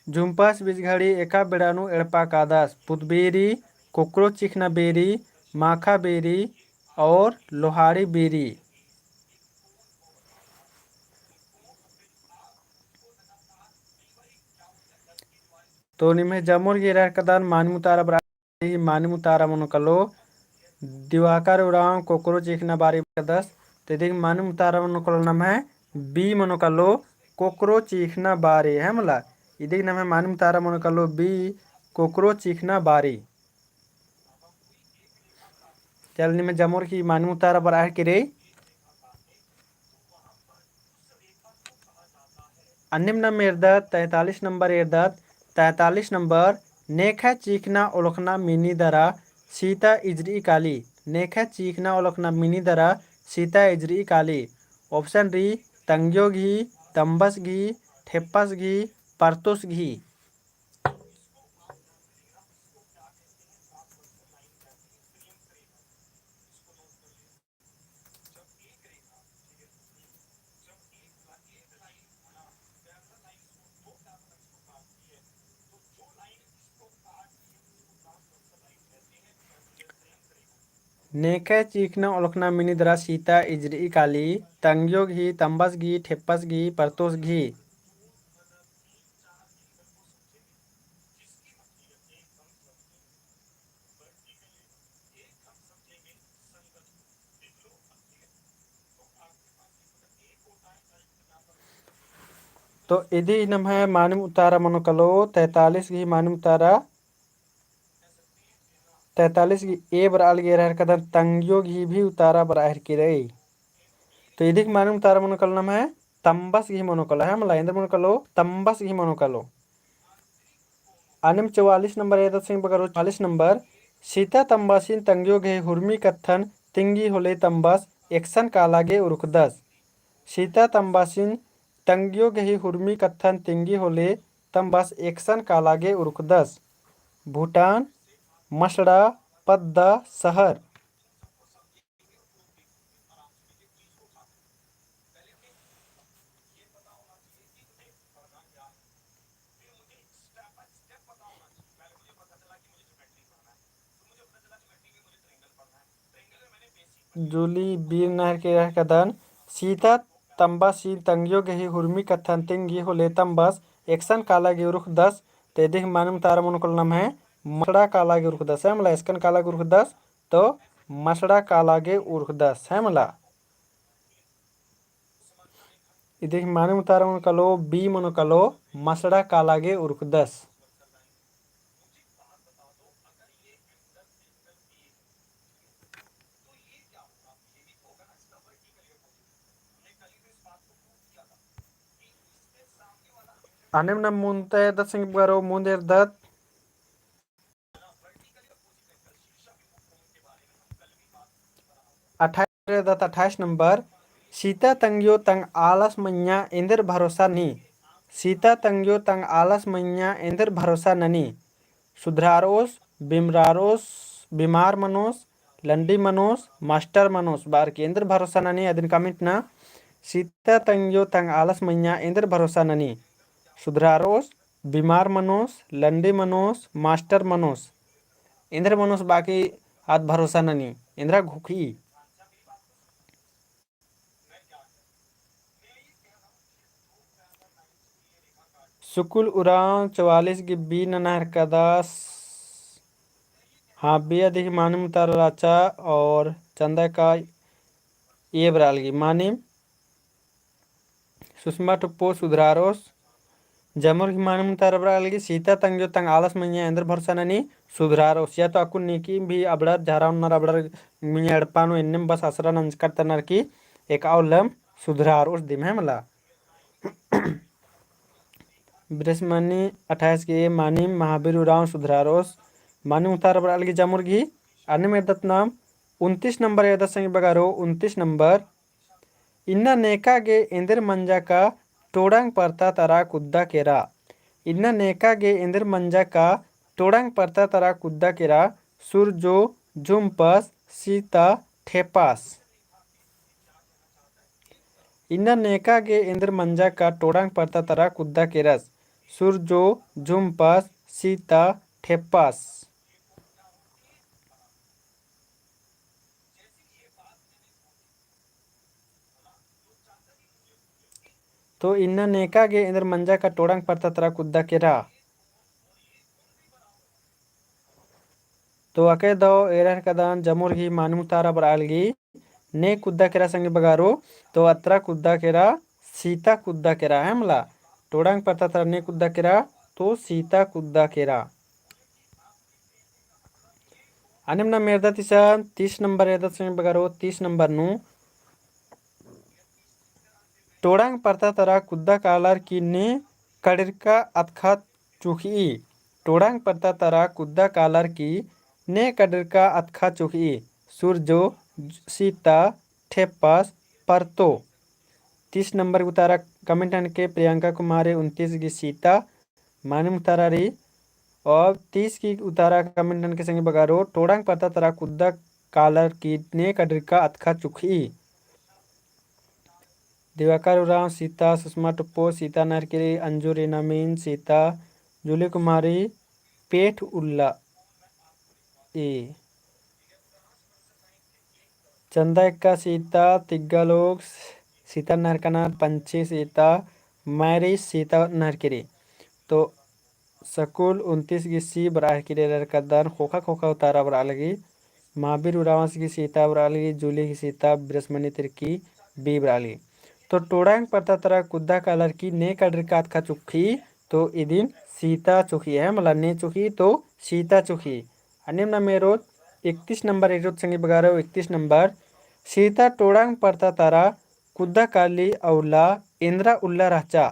झुम्पस बिजघड़ी एका बेड़ानु एड़पा कादस पुतबेरी कोकरो चिखना बेरी माखा बेरी और लोहाड़ी बेरी। तो निम्हे जमुर गिरा कदान मानमुतारा बरा मानमुतारा मन कलो दिवाकर उड़ाम कोकरो चिखना बारी कदस तेदिक मानमुतारा मन कलो नम है बी मन कलो कोकरो चीखना बारी है मला इदिक नम है मानमुतारा मन कलो बी कोकरो चीखना बारी। चल निम्हे जमुर की मानमुतारा बरा है किरे अन्निम एरदत 43 नंबर एरदत 43 नंबर नेखा चीखना ओलखना मिनी दरा सीता इजरी काली नेखा चीखना ओलखना मिनी दरा सीता इजरी काली। ऑप्शन डी तंग्यो घी तंबस घी ठेप्पस घी परतोस घी। नेखे चीखना ओलखना मिनी दरा सीता इजरी काली तंग्यो घी तंबस घी ठेप्पस घी परतोस घी। तो इधी नम है मानिम उतारा मनो कलो 43 घी मानिम उतारा 43 घी ए बराल गे रहा कदम तंगियो घी भी उतारा बराहर की रही। तो इधिक मानिम उतारा मनो कलो नम है तंबस घी मनो कलो है मला इंद्र मनो कलो तंबस घी मनो कलो। अनिम 44 नंबर ये सिंह बगरो 44 नंबर सीता तंबासीन तंगियो घे हुर्मी कत्थन तिंगी होले तंबस एक्सन कालागे उरुकदस सीता तंबासीन तंगियो घे हुर्मी कत्थन तिंगी होले तंबस एक्सन कालागे उरुकदस भूटान मसड़ा पद्दा शहर। जूली बीर नहर के रह कदन सीता तंबा सी तंगियो गही हुर्मी कथन तिंगी होले तंबस एक्सन काला गे उरुख दस तेदिक मानम तारा मन कोल नाम है मसड़ा काला गे उरुख दस है मला एक्सन काला गे उरुख दस तो मसड़ा काला गे उरुख दस है मला इदिक मानम तारा मन कलो बी मन कलो मसड़ा काला गे उरुख दस। अनिम नम मुंते दस सिंह बरो मुंदेर दत दत्त 28 नंबर सीता तंगियो तंग आलस मैया इंदर भरोसा नी। सीता तंगियो तंग आलस मैया इंदर भरोसा ननी। सुधरारोस बिमरारोस बीमार मनोस लंडी मनोस मास्टर मनोस बार के इंदर भरोसा ननी अदिन कमिट ना सीता तंगियो तंग आलस मैया इंदर भरोसा ननी। सुधरारोस बीमार मनोस लंडी मनोस मास्टर मनोस इंद्र मनोस बाकी आद भरोसा ननी इंद्रा घुकी। सुकुल उराव 44 गिब्बी ननहर कदास हाँ बे अधिक मानिम उतार राचा और चंदा का ये बरालगी मानिम सुषमा टुप्पो सुधरारोस जमुर की मानिम उतार बरालगी सीता तंग जो तंग आलस मैया इंद्र भरोसा ननी सुधरारोस या तो अकुन नीकी भी अबड़र झारा उन्नर अबड़र मिया अड़पानो इन्नम बस असरा नंजकर तनर की एक औलम सुधरारोस दिम है मला। बृहस्मनी 28 के मानिम महावीर उराव सुधरारोस मानिम उतार बरालगी जमुर की अन्य मेदत नाम 29 नंबर यदत संग बगारो 29 नंबर इन्ना नेका गे इंदर मंजा का टोड़ांग परता तरा कुद्दा केरा। इन्ना नेका गे इंदर मंजा का टोड़ांग परता तरा कुद्दा केरा सूरजो झुम्पस सीता ठेपास। इन्ना नेका गे इंदर मंजा का टोड़ांग परता तरा कुद्दा केरस सूरजो झुम्पस सीता ठेपास। तो इन्ना नेका गे इंदर मंजा का टोड़ांग परता तरा कुद्दा केरा तो अके दो एरर कदान जमुर ही मानू तारा बरालगी ने कुद्दा केरा संग बगारो तो अत्रा कुद्दा केरा सीता कुद्दा केरा है मला टोड़ांग परता तरा ने कुद्दा केरा तो सीता कुद्दा केरा। अनिमना मेरदा तिसा 30 नंबर एदा संग बगारो 30 नंबर नु टोड़ांग परता तरा कुद्दा कालार की ने कड़िरका अतखा चुखी। टोड़ांग परता तरा कुद्दा कालार की ने कड़िरका अतखा चुखी सूरजो सीता ठेपास परतो। 30 नंबर उतारा कमेंट के प्रियंका कुमारी 29 की सीता मानिम उतारा रही और 30 की उतारा कमेंट के संग बगारो टोड़ांग परता तरा कुद्दा कालर की ने कड़िरका अतखा चुखी। दिवाकर उराव सीता सुषमा टुप्पो सीता नरकिरी अंजू रीना मीन सीता जूली कुमारी पेठ उल्ला ए चंदा इक्का सीता तिग्गा लोग सीता नरकनाथ पंची सीता मैरी सीता नरकिरी तो सकुल 29 की सी बराह की कदर खोखा खोखा उतारा बरा लगी महावीर उरावंश की सीता बरा लगी जूली की सीता बृहस्मणि तिरकी बी बरा लगी। तो टोड़ांग परता तरा कुद्दा कालर की ने कड़र का खा चुखी तो इदिन सीता चुखी है मला ने चुखी तो सीता चुखी। अनिम ना मेरो 31 नंबर एरोत संगी बगारो 31 नंबर सीता टोड़ांग परता तारा कुद्दा काली औला इंद्रा उल्ला राचा।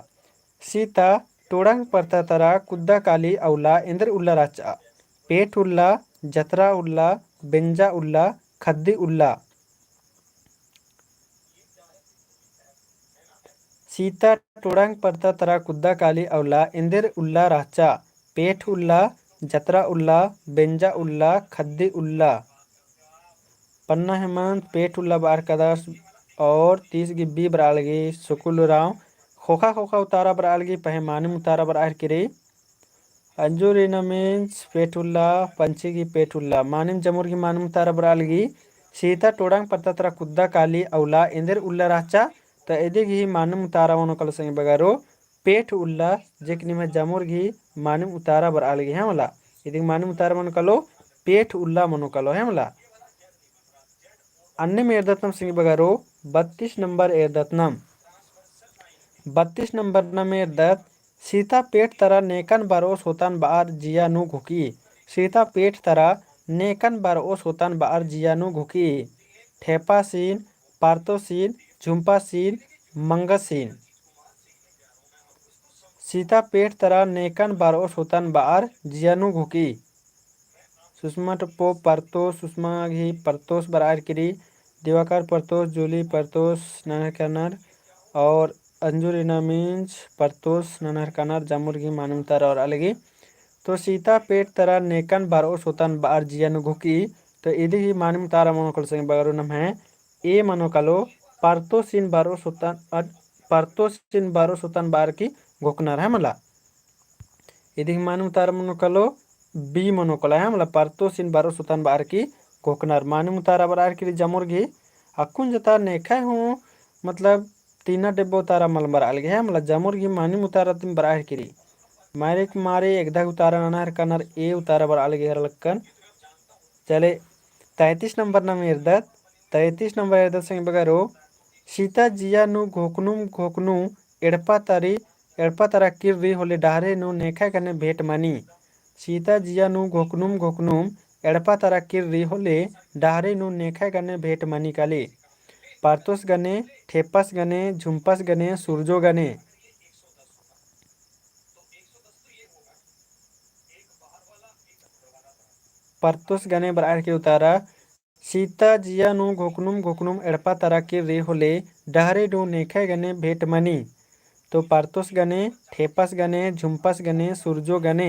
सीता टोड़ांग परता तारा कुद्दा काली औला इंद्र उल्ला राचा पेट उल्ला जतरा उल्ला बेंजा उल्ला खद्दी उल्ला। सीता टोड़ांग परता तरा कुद्दा काली औला इंदिर उल्ला राचा पेठ उल्ला जतरा उल्ला बेंजा उल्ला खद्दी उल्ला। पन्ना हेमंत पेठ उल्ला बार कदास और 30 गिब्बी बरालगी सुकुल राव खोखा खोखा उतारा बरालगी पहे मानिम उतारा बरार किरे अंजू रीना मीन्स पेठुल्ला पंची की पेठुल्ला मानिम जमुर की मानिम उतारा बरालगी सीता टोड़ांग परता तरा कुद्दा काली औला इंदिर उल्ला राचा तो एदिग ही मानिम उतारा वनो कल संग बगारो पेठ उल्ला जेकनी में जमुर की मानिम उतारा बरालगी है मला एदिग मानिम उतारा मनो कलो पेठ उल्ला मनो कलो है मला। अन्य में एरदतनम सिंह बगारो 32 नंबर एरदतनम 32 नंबर न में एरदत सीता पेट तरा नेकन बारोस होतान बार जिया नु घुकी। सीता पेट तरा नेकन बारोस होतान बार जिया नु घुकी ठेपा सीन पारतो सीन झुम्पा सीन मंगा सीन। सीता पेट तरा नेकन बारोस होतान बार जिया नु घुकी सुषमा टप्पो परतो सुषमा घी परतोस बरार किरी दिवाकर परतोष, जूली परतोष ननहर कनर और अंजुरिना मीन्स परतोष ननहर कनर जामुर्गी मानुम तारा और अलगी। तो सीता पेट तरा नेकन बारो सोतन बार जियानु घुकी तो इदी ही मानुम तारा मनोकल संग बगारो नम है ए मनोकलो परतोषिन बारो सोतन परतोषिन बारो सोतन बार की घुकनर है मला इदी मानुम तारा मनोकलो बी मनोकला है मला परतोषिन बारो सोतन बार की घुकनर मानुम तारा बार की जामुर्गी अक्कुन जता नेखा हूँ मतलब तीना डिब्बो तारा मलमर अलगे है मला जामुर्गी मानुम उतारा तुम बराह किरी मारे मारे एकदा उतारा ननहर कनर ए उतारा बर अलगे हरलक्कन चले 33 नंबर नम इर्दत 33 नंबर इर्दत संग बगारो सीता जिया नु घोकनु एड़पा तारा किर्री होले डाहरे नु नेखा कने भेट मनी सीता जिया नु घोकनुम एड़पा तारा किर्री होले डाहरे नु नेखा कने भेट मनी काले पारतोस गने ठेपस गने झुम्पस गने सूरजो गने परतोस गने बर के उतारा सीता जिया नु घोकनुम एड़पा तारा किर्री होले डाहरे नु नेखा गने भेट मनी तो पारतोस गने ठेपस गने झुम्पस गने सूरजो गने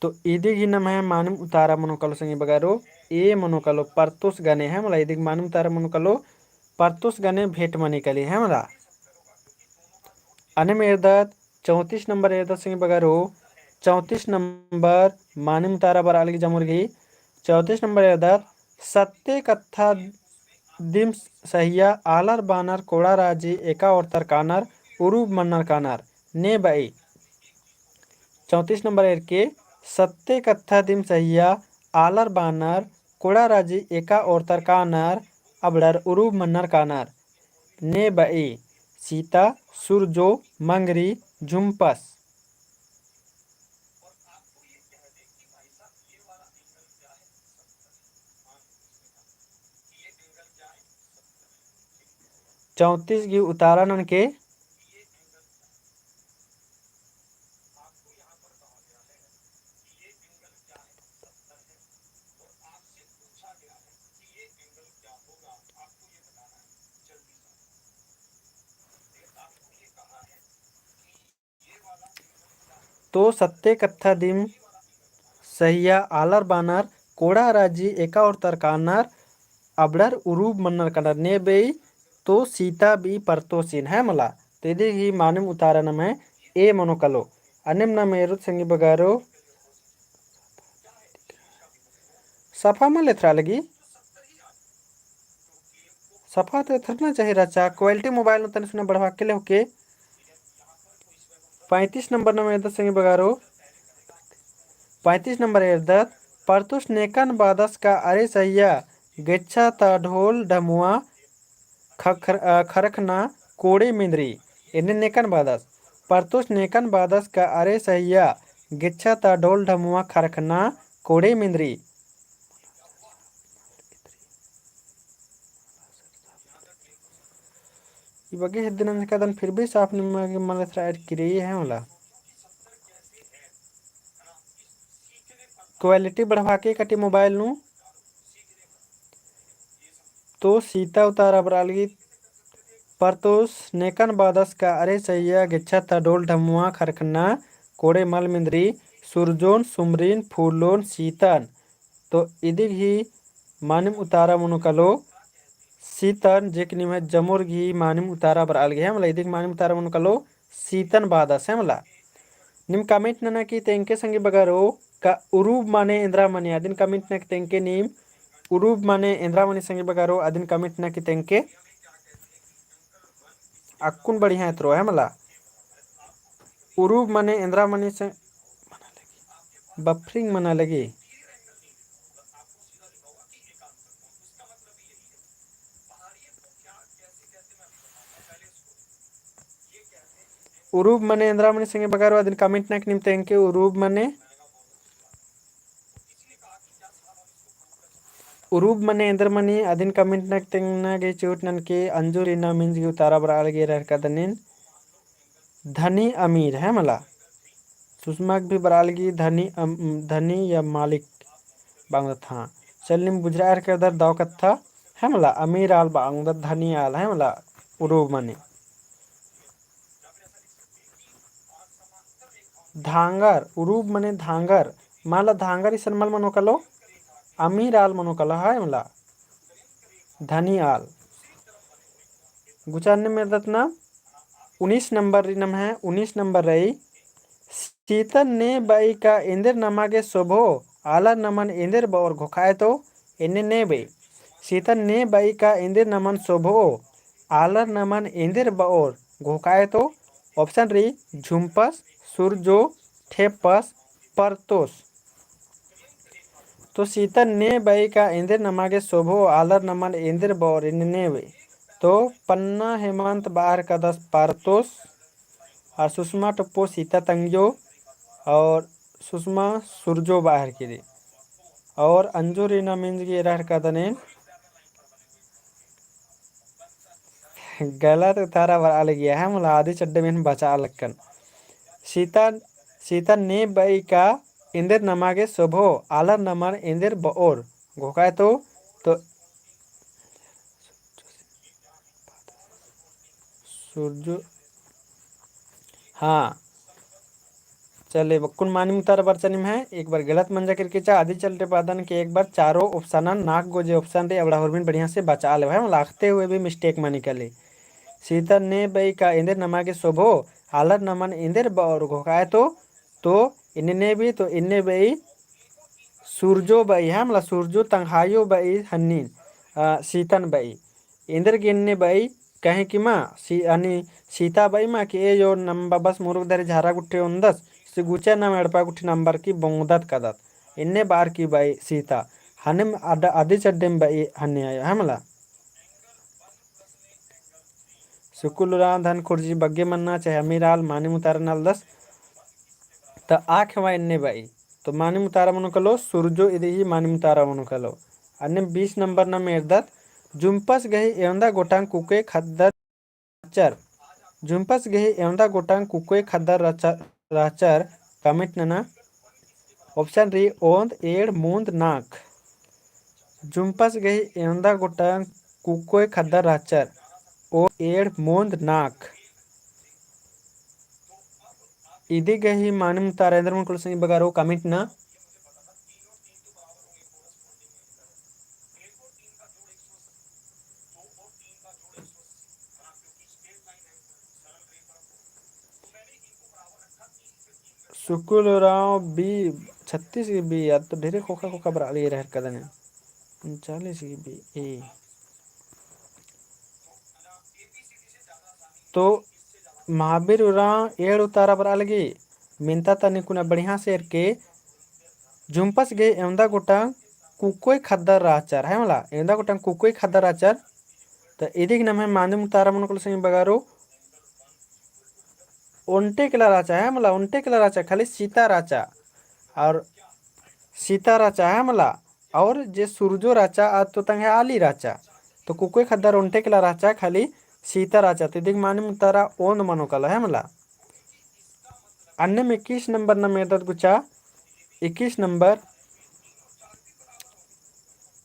तो इदिग ही नम है मानुम उतारा मनोकलो संगे बगारो ए मनोकलो परतोस गने है मला इदिग मानुम उतारा मनोकलो परतोस गने भेट मनी कली है मला अने में इर्दत 34 नंबर इर्दत संगे बगारो 34 नंबर मानुम तारा बर अलगी जमुर्गी 34 नंबर इर्दत सत्ते कत्था दिम सहिया आलर बानर कोड़ा राजी एका और तरकानर उरूब मन्नर कानर ने बई 34 नंबर एर के सत्ते कत्था दिम सहिया आलर बानर कोड़ा राजी एका और तरकानर अबड़र उरूब मन्नर कानर ने बई सीता सुरजो मंगरी झुम्पस चौंतीस की उतारण के तो सत्ते कत्था दिम सहिया आलर बानर कोड़ा राजी एका और तरकानर अबड़र उरूब मन्नर कनर ने बेई तो सीता बी परतोसिन है मला तो इधर ही मानुम उतारण में ए मनोकलो अनिम न मेरुत संगी बगारो सफा में लेथरा लगी सफा तो थरना चाहिए रचा क्वालिटी मोबाइल में तने सुना बढ़वा के ले होके 35 नंबर नम इर्दत संगी बगारो 35 नंबर इर्दत परतुष नेकन बादस का अरे सैया गेच्छा ता ढोल ढमुआ खरखना कोड़े मिंद्री इन्हें नेकन बादस परतुष नेकन बादस का अरे सैया गिच्छा ता ढोल ढमुआ खरखना कोड़े मिंद्री बगे दिन कदन फिर भी साफ मन किरी है मला क्वालिटी बढ़वा के कटी मोबाइल नु तो सीता उतारा बरालगी परतोस नेकन बादस का अरे सैया गिच्छा ता डोल ढमुआ खरखना कोड़े मल मिंद्री सुरजोन सुमरीन फूलोन सीतन तो इदिग ही मानिम उतारा मनुकलो सीतन जेकनी में जमुर घी मानिम उतारा बर अलगे है मला इदिग मानिम उतारा मनुकलो सीतन बादस है मला निम कमेंट नना की तेंके संगे बगारो का उरूब माने इंद्रा माने अदिन कमेंट न की तेंके नीम उरूब माने इंद्रा माने संगे बगारो अदिन कमेंट न की तेंके अक्कुन बढ़िया है है मला उरूब माने इंद्रा माने से बफरिंग मना लगी उरूब मने इंद्रा मने संगे बगारो अदिन कमेंट नाक निमते इनके उरूब मने इंद्र मनी अदिन कमेंट नाक तेंगना गे चोट नन के अंजुर इना मीन्स की उतारा बराल गे रह का दनिन धनी अमीर है मला सुषमा भी बराल की धनी या मालिक बांगदत हाँ चलनिम बुजरा के दर दाव कत्था है मला अमीर आल बांगदत धनी आल है मला उरूब मने धांगर उरूब मने धांगर माला धांगर इसन मल मनो कलो अमीर आल मनो कलो है मला धनी आल गुचारने में रत्ना 19 नंबर रिनम है 19 नंबर रही सीतन ने बाई का इंदिर नमागे शोभो आला नमन इंदिर बौर घोखाए तो इन्ने ने बे सीतन ने बाई का इंदिर नमन शोभो आलर नमन इंदिर बौर घोखाए तो ऑप्शन री झुम्पस सुरजो ठेपस परतोस तो सीतन ने बाई का इंदिर नमागे शोभो आलर नमन इंदिर बौर इन्ने ने बे तो पन्ना हेमंत बाहर का 10 पारतोस और सुषमा टप्पो सीता तंगियो और सुषमा सुरजो बाहर की रे और अंजू रीना मिंज की रहर का दने गलत उतारा वाल गया है मुला आदि चड्डे में बचा लक्कन सीता सीता ने बई का इंदिर नमागे शोभो आलर नमन इंदिर बओर घोकाए तो सूरज हाँ चले बक्कुन मानी मुतार बरचनिम है एक बार गलत मंजा करके चा आदि चलते पादन के एक बार चारों ऑप्शन नाक गोजे ऑप्शन रे अबड़ा होरबिन बढ़िया से बचा ले भाई लाखते हुए भी मिस्टेक मानी कले सीता ने बई का इंदिर नमा के शोभो आलर नमन इंदिर बौर घोकाए तो इन्ने भी तो इन्ने बई सूरजो बई है मतलब सूरजो तंहायो बई हन्नी सीतन बई इंद्र गिन्ने बई कहे कि माँ अनि सीता बई माँ कि ए जो नंबर बस मुरुग धरे झारा गुट्ठे उन्दस से गुचा न मेड़पा गुट्ठे नंबर की बोंगदत कदत इन्ने बार की बई सीता हनिम आदि चड्डेम बई हन्ने आयो है मला सुकुलुरा धन खुर्जी बग्गे मन्ना चाहे अमीराल मानी मुतारनाल 10 तो आँख वा इन्ने बाई तो मानी मुतारा मनो कलो सूरजो इधे ही मानी मुतारा मनो कलो अन्य 20 नंबर न मेरदत जुम्पस गही एवंदा गोटांग कुके खद्दर राचर जुम्पस गही एवंदा गोटांग कुके खद्दर राचर कमिट नना ऑप्शन री ओंद एड़ मूंद नाक जुम्पस गही एवंदा गोटांग कुके खद्दर राचर ओ एड़ मूंद नाक इदी गही मानिम तारेंद्र मन कुलसिंह बगारो कमिट ना सुकुलराव बी 36 की बी या तो ढेरे खोखा खोखा बरा ले रह कदने 39 की बी ए तो महावीर उरा एड़ उतारा बरा लगी मिनता तने कुना बढ़िया शेर के जुम्पस गे एवंदा गोटा कुकोई खद्दर राचर है मला एवंदा गोटा कुकोई खद्दर राचर तो इदिक नाम है मांदम उतारा मन कुल सिंह बगारो ओंटे केला राचा है मला ओंटे केला राचा खाली सीता राचा और सीता राचा है मला और जे सूरजो राचा आज तो तंग है आली राचा तो कुकोई खद्दर ओंटे केला राचा खाली सीता राचा तो दिख माने मुतारा ओंद मनो कला है मला अन्य में 21 नंबर न मेदत गुचा 21 नंबर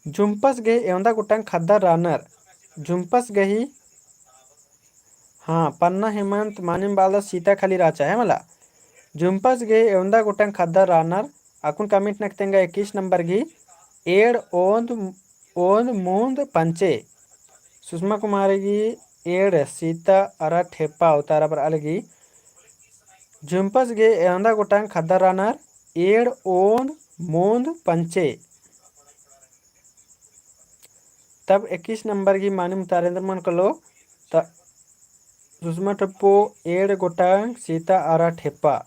जुम्पस गही एवंदा गुटांग खद्दर रानर जुम्पस गही हाँ पन्ना हेमंत मानिम बाला सीता खाली राचा है मला जुम्पस गे एवंदा गोटांग खद्दर रानर अकुन कमिट नक्तेंगा 21 नंबर गी एड़ ओंद ओंद मूंद पंचे सुषमा कुमारी गी एड़ सीता अरा ठेपा उतारा पर अलगी जुम्पस गे एवंदा गोटांग खद्दर रानर एड़ ओंद मूंद पंचे तब 21 नंबर की मानिम तारेंद्र मन कलो सुषमा टप्पो एड़ गोटांग सीता आरा ठेपा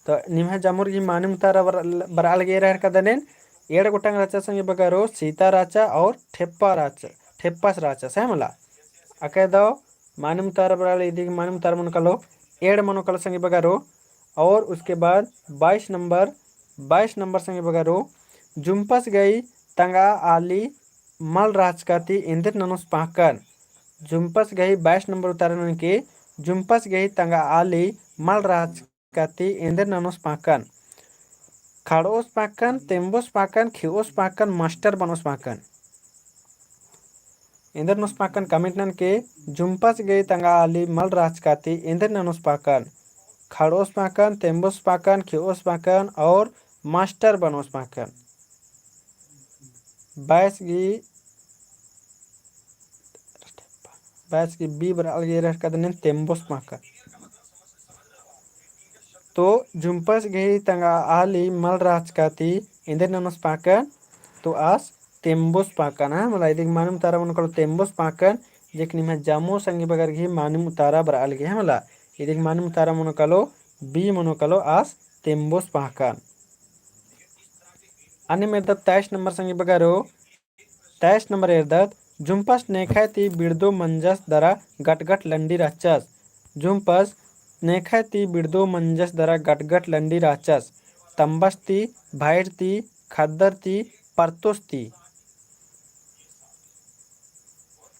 तो निम्हा जामुर की मानिम तारा बराल गे रह कदनेन एड़ गोटांग राचा संगे बगारो सीता राचा और ठेपा राचा ठेप्पास राचा सहमला अके दो मानिम तारा बराल इदी मानिम तारा मन कलो एड़ मनो कलो संगे बगारो और उसके बाद 22 नंबर संगे बगारो जुम्पस गई तंगा आली मल राजकाती इंदिर ननुस पाकर जुम्पस गई 22 नंबर उतारन के जुम्पस गई तंगा आली मल राजकाती इंदिर ननुस पाकन खाड़ोस पाकन तेम्बोस पाकन खिओस पाकन मास्टर बनोस पाकन इंदर नुस पाकन कमिटनन के जुम्पस गई तंगा आली मल राजकाती इंदर ननुस पाकन खाड़ोस पाकन तेम्बोस पाकन खिओस पाकन और मास्टर बनोस पाकन बैसगी बैसगी बी बराल गे रह कदन तेम्बोस पाकन तो जुम्पस गई तंगा आली मल राजकाती इंदर ननुस पाकन तो आस तेम्बोस पाकन हा मला इदिक मानम तारा मन कलो तेम्बोस पाकन जेकनि में जामो संगी बगर घी मानम तारा बराल गे हा मला इदिक मानम तारा मन कलो बी मन कलो आस तेम्बोस पाकन आणि मेरदा 23 नंबर संगी बगारो 23 नंबर एरदत जुम्पस नेखाती बिड़दो मंजस दरा गटगट लंडी राचस जुम्पस नेखाती बिड़दो मंजस दरा गटगट लंडी राचस तंबस्ती भाइरती खद्दरती परतोस्ती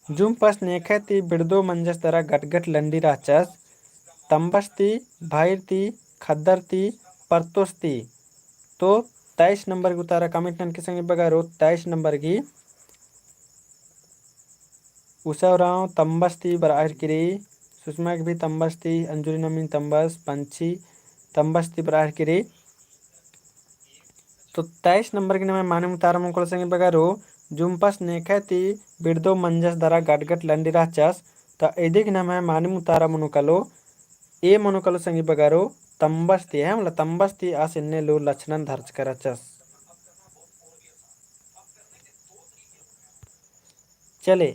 जुम्पस नेखाती बिड़दो मंजस दरा गटगट लंडी राचस तंबस्ती भाइरती खद्दरती परतोस्ती तो 23 नंबर की उतारा कमिटन के संगे बगारो 23 नंबर की उसवराव तंबस्ती बरार किरी सुषमा की भी तंबस्ती अंजुरी नमीन तंबस पंछी तंबस्ती बरार किरी तो 23 नंबर की नमे माने मुतारा मुकल संगे बगारो जुम्पस नेखाती बिड़दो मंजस दरा गटगट लंडी राचस तो एदिक नमे माने मुतारा मनुकलो ए मनुकलो संगे बगारो तंबस्ती है मतलब तंबस्ती आस इन्ने लो लक्षणन धर्च करचस चले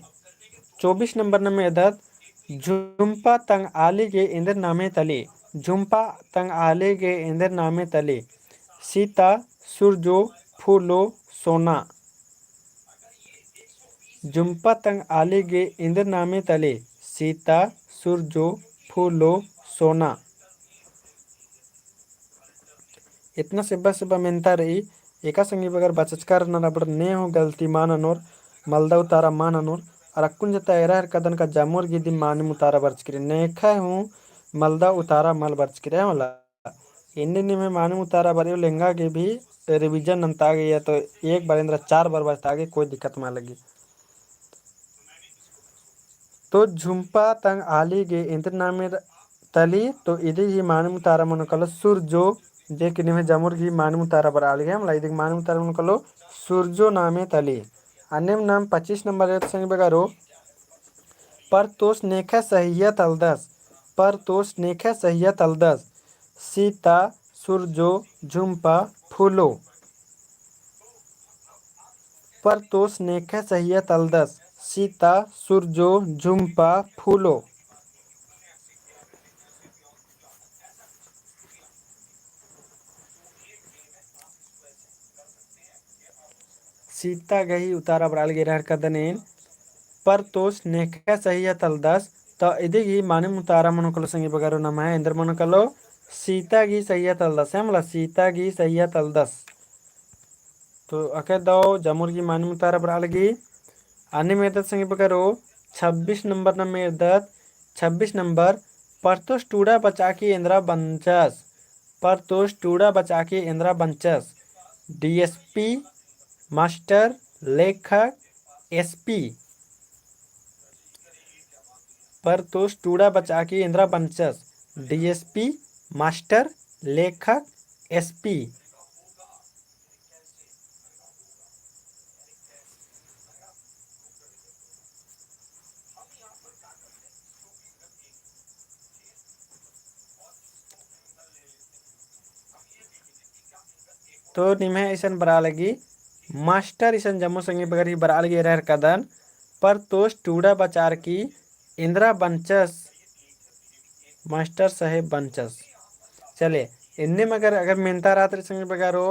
24 नंबर नमे एदत झुम्पा तंग आली गे इंदर नामे तले झुम्पा तंग आले गे इंदर नामे तले सीता सूरजो फूलो सोना झुम्पा तंग आले गे इंदर नामे तले सीता सूरजो फूलो सोना इतना सिब्बा सिब्बा मेनता रही एका संगी बगर बचचकर नबड़ ने हो गलती माननोर मलदा उतारा माननोर अरक्कुन जता एरहर कदन का जामुर गिदी माने उतारा बर्चकिरे नेखा हूँ मलदा उतारा मल बर्चकिरे मला इन्नी में माने उतारा बरियो लेंगा के भी रिवीजन अंता गया तो एक बार इंद्र 4 बार बचता आगे कोई दिक्कत ना लगी तो झुम्पा तंग आली गे इंद्र नामे तली तो इदी ही मानम तारा मन कलो सूरजो जे कि निमे जमुर की मानम तारा बर आली गया मतलब इदी मानम तारा मन कलो सूरजो नामे तली अन्य नाम 25 नंबर संग बगारो पर तोस नेखा सहिया तलदस पर तोस नेखा सहिया तलदस सीता सूरजो झुम्पा फूलो पर तोस नेखा सहिया तलदस सीता सूरजो झुम्पा फूलो सीता गही उतारा बराल गिरहर कदनेन पर तोस नेखा सहिया तलदस तो इदिगी माने मुतारा मनुकलो संगी बगारो नमः इंद्र मनुकलो सीता गी सहिया तलदस है मतलब सीता गी सहिया तलदस तो अके दो जमुर की माने मुतारा बराल गी आने में दत संगी बगारो 26 नंबर न में दत 26 नंबर पर तो स्टूडा बचा के इंद्रा बंचस पर तो स्टूडा बचा के इंद्रा बंचस डीएसपी मास्टर लेखक एसपी पर तो स्टूडा बचा के इंदिरा बंचस डीएसपी मास्टर लेखक एसपी तो निम्हे ऐसन बरा लगी मास्टर इसन जम्मू संगी बगर ही बरा लगी रह कदन पर तो स्टूडा बचार की इंदिरा बंचस मास्टर साहेब बंचस चले इन्ने मगर अगर मेनता रात संगी बगारो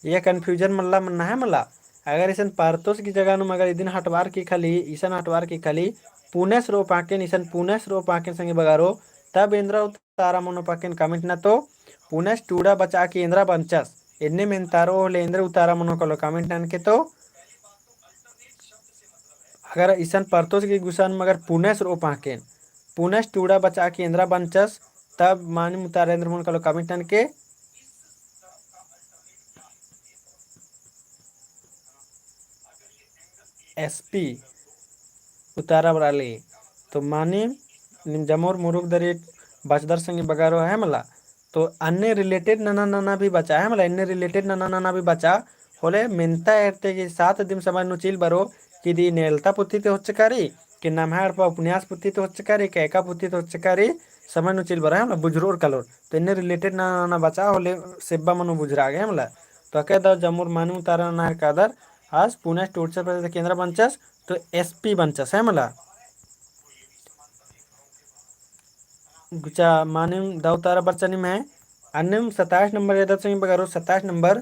ये कन्फ्यूजन मल्ला मन्ना है मला अगर इसन पारतोस की जगह मगर इदिन हटवार की खाली ईसन हटवार की खाली पुनेस रो पाकेन ईसन पुनेस रो पाकेन संगे बगारो तब इंद्रा तारा मनो पाकेन कमिट ना तो पुनेस टूडा बचा के इंद्रा बंचस इन्ने में तारो ले इंद्र उतारा मनो कलो कमिट नान के तो अगर ईसन परतोस की गुसान मगर पुनेस रो पाकेन पुनेस टूडा बचा के इंद्रा बंचस तब मानी मुतारा इंद्र मन कलो कमिट नान के एसपी उतारा बराली तो मानी जमोर मुरुग दरी बचदर संगे बगारो है मला तो अन्य रिलेटेड नाना नाना भी बचा है मला अन्य रिलेटेड नाना नाना भी बचा होले ಮೆಂತ ಎರ್ತೆಗೆ 7 ದಿನ ಸಮ ನುಚಿಲ್ ಬರೋ ಕಿದಿ ನೆಲ್ತಾ ಪುತ್ತಿತೆ ಹೊಚ್ಚಕಾರಿ कि नमहार पर उपन्यास पुत्ती तो होचकारी कैका पुत्ती तो होचकारी समय नु चिल बरा है बुजरोर कलोर तो इन्ने रिलेटेड ना ना बचा होले सेब्बा मनु बुजरा गए हमला तो अके द जमुर मानु तारा ना कादर आज पुणे टूरचर प्रदेश केंद्र बंचस तो एसपी बंचस है मला गुचा मानिम दाव तारा बरचनी में अन्यम 27 नंबर यदा से बगारो 27 नंबर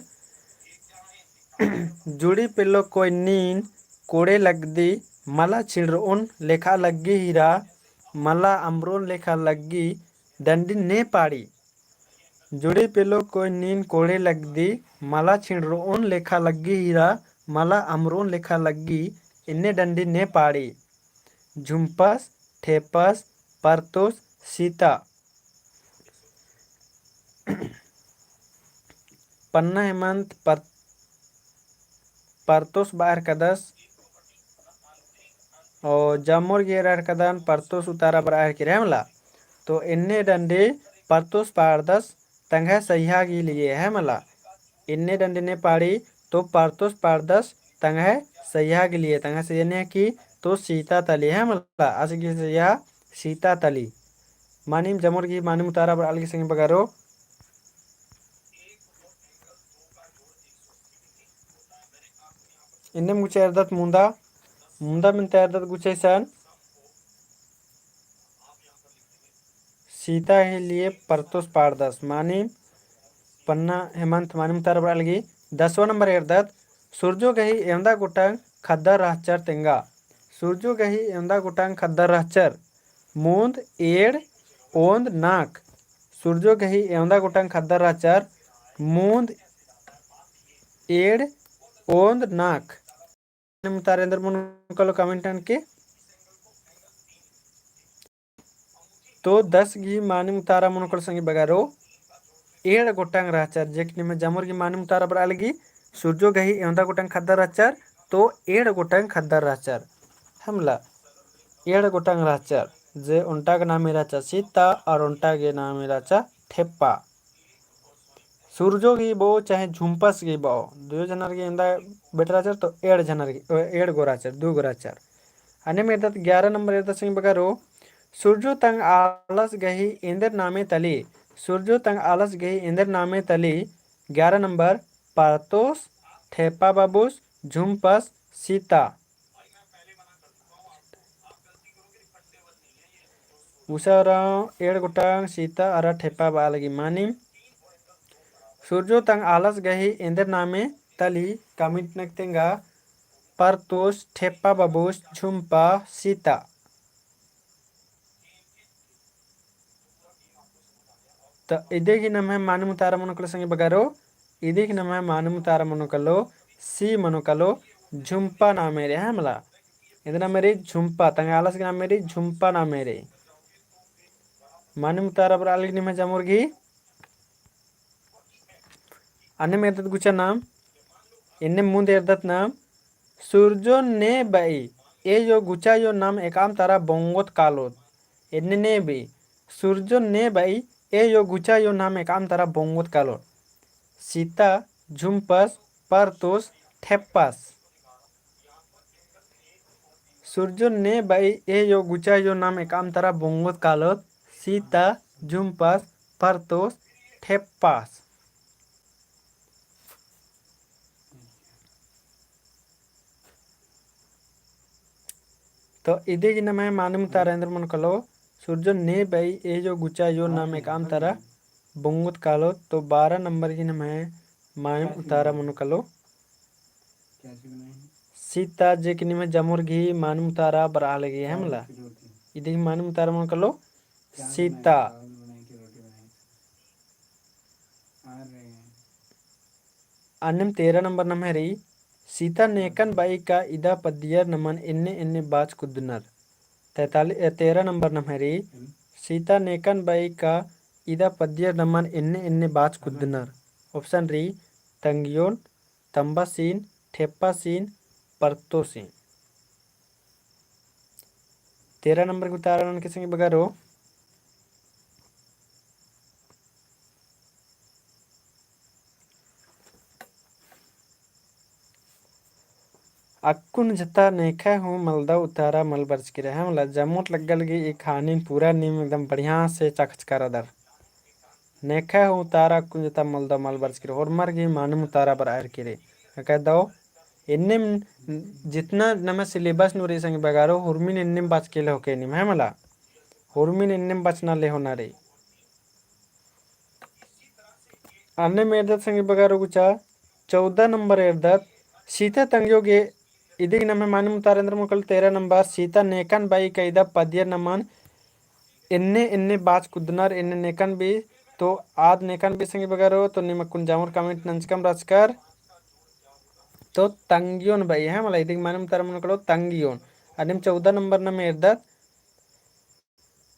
जुड़ी पिल्लो कोई नीन कोड़े लगदी मला छिड़रोन लेखा लग्गी हीरा मला अमरोन लेखा लग्गी दंडी ने पाड़ी जुड़ी पिल्लो कोई नीन कोड़े लगदी मला छिड़रोन लेखा लग्गी हीरा मला अमरोन लेखा लग्गी इन्ने डंडी ने पाड़ी झुम्पस ठेपस परतोस सीता पन्ना हेमंत परतोस बाहर कदस और जमोर गेरार कदान परतोस उतारा बरार की रहमला तो इन्ने डंडे परतोस पारदस तंगे सह्या की लिए है मला इन्ने डंडे ने पाड़ी तो परतोस पारदस तंगे सह्या के लिए तंगे सह्या की तो सीता तली है मला आज की सह्या सीता तली मानिम जमोर की मानिम उतारा बराल की संग बगारो इन्ने मुझे अर्दत मुंदा मुंदा में तैरदत गुचे सन सीता ही लिए परतोस पारदस मानी पन्ना हेमंत मानिम तार बरालगी 10वां नंबर अर्दत सूर्यो गही एवदा गुटांग खद्दर रहचर तेंगा सूर्यो गही एवदा गुटांग खद्दर रहचर मूंद एड़ ओंद नाक सूर्यो गही एवदा गुटांग खद्दर रहचर मूंद एड़ ओंद नाक तारेंद्र मुनकलो कमेंटन के तो 10 गी मानिम तारा मुनकल संगे बगारो एड़ गोटांग रहचर जेकनि में जमुर की मानिम तारा बरालगी सूर्यो गही एवदा गोटांग खद्दर रहचर तो एड़ गोटांग खद्दर रहचर हमला एड़ गोटांग रहचर जे उनटा के नाम रहचा सीता और उनटा के नाम रहचा ठेप्पा सूर्यो की बो चाहे झुम्पस की बो दो जनर की इंदा बेटराचर तो एड़ जनर की एड़ गोराचर दो गोराचर अने में 11 नंबर यदा सिंह बगारो सूर्यो तंग आलस गही इंदर नामे तली सूर्यो तंग आलस गही इंदर नामे तली 11 नंबर पारतोस ठेपा बाबूस झुम्पस सीता उसारा एड़ गोटांग सीता अरा ठेपा बालगी मानी सूर्यो तंग आलस गही इंदर नामे तली कमिट नक्तेंगा परतोस ठेपा बाबूस झुम्पा सीता तो इदे की नाम है मानम तारा मनोकलो संगे बगारो इदे की नाम है मानम तारा मनोकलो सी मनोकलो झुम्पा नाम मेरे है मला इधर नाम मेरी झुम्पा तंग आलस के नाम मेरी झुम्पा नाम मेरे मानम तारा पर आलिक निम जामुर्गी अन्य में गुचा नाम इन्ने मुंद एर्दत नाम सूर्यो ने बाई ए जो गुचा यो नाम एकाम तारा बोंगोत कालोत इन्ने ने बी सूर्यो ने बाई ए यो गुचा यो नाम एकाम तारा बोंगोत कालोत सीता झुम्पस परतोस ठेप्पास सूर्यो ने बाई ए यो गुचा यो नाम एकाम तारा बोंगोत कालोत सीता झुम्पस परतोस ठेप्पास तो इदे की नाम है मानम तारेंद्र मन कलो सूर्यो ने बाई ए जो गुचा यो नाम एकाम तारा बुंगुत कालो तो 12 नंबर की नाम है मानम तारा मन कलो सीता जे की नाम है जमुर घी मानम तारा बरा लगी है मला इदे की मानम तारा मन कलो सीता अन्नम 13 नंबर नाम है रही सीता नेकन बाई का इदा पदियर नमन इन्ने इन्ने बाज कुदनर 13 नंबर नम है रे सीता नेकन बाई का इदा पदियर नमन इन्ने इन्ने बाज कुदनर ऑप्शन री तंगियोन तंबा सीन ठेप्पा सीन परतो सीन 13 नंबर के उदाहरण के संगे बगारो अक्कुन जता नेखा हूँ मलदा उतारा मल बरच की रहे मतलब जमोट लग गल की खानी पूरा नीम एकदम बढ़िया से चखचकार दर नेखा हूँ उतारा अक्कुन जता मलदा मल बरच की और मर गई मानम उतारा बर आयर की रे कह दो इन्ने जितना नमे सिलेबस नु संग बगारो हुरमिन इन्ने बच के ले होके निम है मला हुरमिन इन्ने बचना ले होना रे अन्य मेरदत संग बगारो कुचा 14 नंबर एरदत सीता तंगयोगे इदिग नमे मानी मुतारेंद्र मुकल 13 नंबर सीता नेकन बाई कैदा पद्य नमन इन्ने इन्ने बाच कुदनर इन्ने नेकन भी तो आद नेकन भी संग बगारो तो निमकुन जामुर कमेंट नंचकम राजकर तो तंगियोन बाई है मला इदिग मानी मुतारेंद्र मुकलो तंगियोन अनिम 14 नंबर नमे एरदत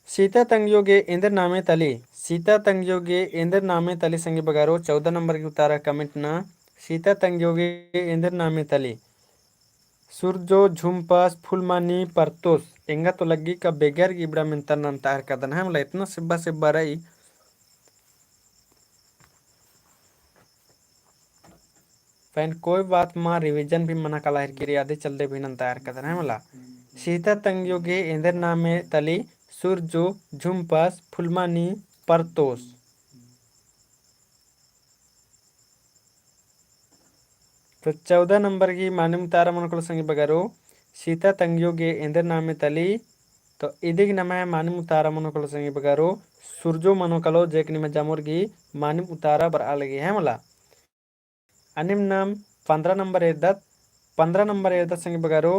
सीता तंगयोगे इंद्र नामे तली सीता तंगयोगे इंद्र नामे तली संगे बगारो 14 नंबर की उतारा कमेंट ना सीता तंगयोगे इंद्र नामे तली सूरजो झुम्पास फुलमानी परतोस एंगा तो लगी का बेगर की इबड़ा मिनता नंतार कदन है मतलब इतना सिब्बा सिब्बा रही फैन कोई बात माँ रिवीजन भी मना कला हिरकिरी आदि चलते भी नंतार कदन है मला सीता तंगयोगे इंद्र नामे तली सूरजो झुम्पास फुलमानी परतोस तो 14 नंबर की मानम तारा मनकल संगे बगारो सीता तंगयोगे इंद्र नामे तली तो इदिग नमे मानम उतारा मनकल संगे बगारो सूरजो मनोकलो जेक निमे जामुरगी मानम उतारा बर आलगी है मला अनिम नाम 15 नंबर एदत 15 नंबर एदत संगे बगारो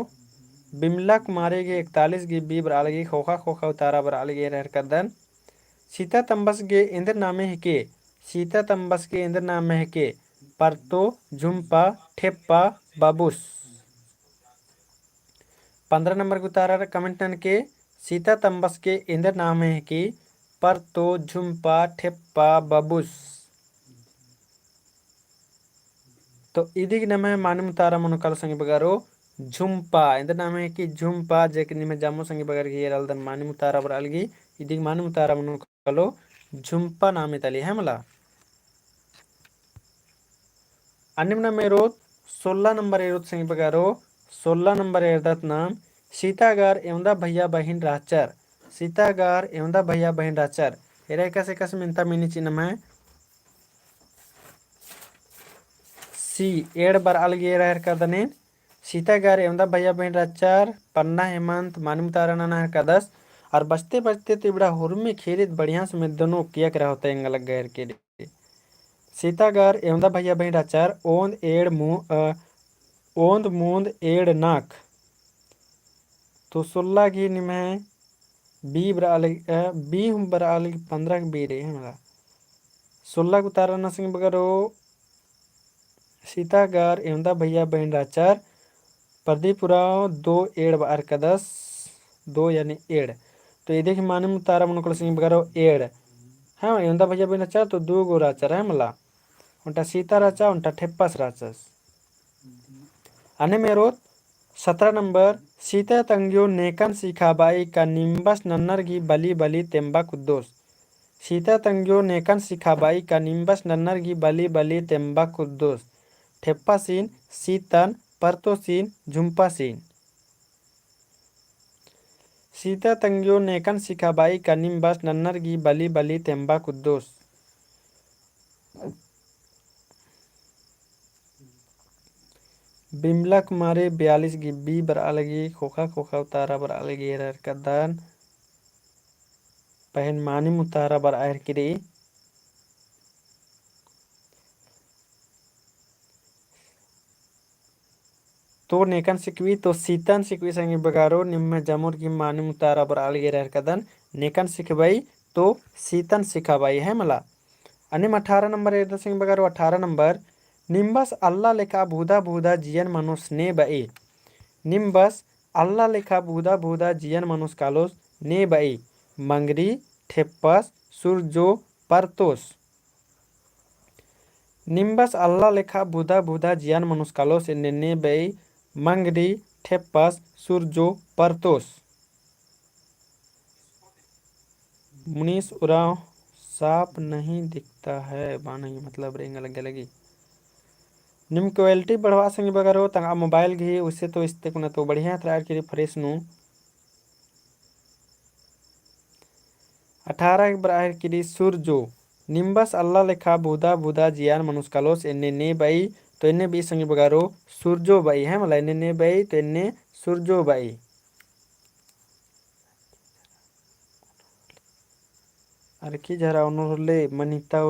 बिमला कुमारी के 41 की बी बर आलगी खोखा खोखा उतारा बर आलगी रहर कदन सीता तंबस के इंद्र नामे है के सीता तंबस के इंद्र नामे है के परतो झुम्पा ठेप्पा बाबूस 15 नंबर को उतारा कमेंट नन के सीता तंबस के इंद्र नाम है कि परतो झुम्पा ठेप्पा बाबूस तो इदिग नम है मानम उतारा मनुकाल संगे बगारो झुम्पा इंद्र नाम है कि झुम्पा जेक निमे जामो संगे बगर की रलदन मानम उतारा बर अलगी इदिग मानम उतारा मनुकालो झुम्पा नामे तली है मला अन्य मेरो 16 नंबर एरोत संगे बगारो 16 नंबर एरदत नाम सीतागार एवंदा भैया बहन राचर सीतागार एवंदा भैया बहन राचर हेरे कसे कस मिनता मिनी चिन्ह है सी एड़ बर अलगे रहर कदने सीतागार एवंदा भैया बहन राचर पन्ना हेमंत मानम तारणा नहर कदस और बचते बचते तो इबड़ा हुरमी खेलित बढ़िया से में दोनों किया कर होता है इंगलग गैर के सीतागार एवंदा भैया बहन राचर ओंद एड़ ओंद मूंद एड़ नाक तो 16 की निमे बी बराल बी हम बराल 15 की बी रही है मेरा 16 को तारा नसिंग बगरो सीतागार एवंदा भैया बहन राचर प्रदीपुरा 2 एड़ बार कदस 2 यानी एड़ तो ये देखिए माने तारा मन सिंह बगरो एड़ हाँ एवंदा भैया बहन राचर तो 2 गो राचर है मला उनटा सीता राचा उनटा ठेप्पास राचस अने मेरो 17 नंबर सीता तंगियो नेकन सिखाबाई का निम्बस नन्नर की बली बली तेम्बा कुद्दोस सीता तंगियो नेकन सिखाबाई का निम्बस नन्नर की बली बली तेम्बा कुद्दोस ठेप्पा सीन सीतन परतो सीन झुम्पा सीन सीता तंगियो नेकन सिखाबाई का निम्बस नन्नर की बली बली तेम्बा कुद्दोस बिमला कुमारी 42 गिब्बी बर अलगी खोखा खोखा उतारा बर अलगी रर कदन पहन मानी मुतारा बर आयर किरी तो नेकन सिकवी तो सीतन सिकवी संगे बगारो निम्मे जमुर की मानी मुतारा बर अलगी रर कदन नेकन सिखबाई तो सीतन सिखाबाई है मला अनिम 18 नंबर एरदा सिंह बगारो 18 नंबर निम्बस अल्लाह लेखा भूदा भूदा जियन मनुष ने बई निम्बस अल्लाह लेखा भूदा भूदा जियन मनुष कालोस ने बई मंगरी ठेप्पस सुरजो परतोस निम्बस अल्लाह लेखा भूदा भूदा जियन मनुष कालोस ने बई मंगरी ठेप्पस सुरजो परतोस मुनीस उरांव सांप नहीं दिखता है बानंगी मतलब रेंग लगे लगी निम क्वालिटी बढ़वा संगे बगर हो तंगा मोबाइल घी उससे तो इसते कुना तो बढ़िया तैयार करी फ्रेश नु 18 बराहर करी सूरजो निम्बस अल्लाह लेखा बुधा बुधा जियान मनुष्कालोस एन्ने ने बाई तो एन्ने भी संगे बगारो सूरजो बाई है मला एन्ने ने बाई तो एन्ने सूरजो बाई अरे की जरा उन्होंने मनीता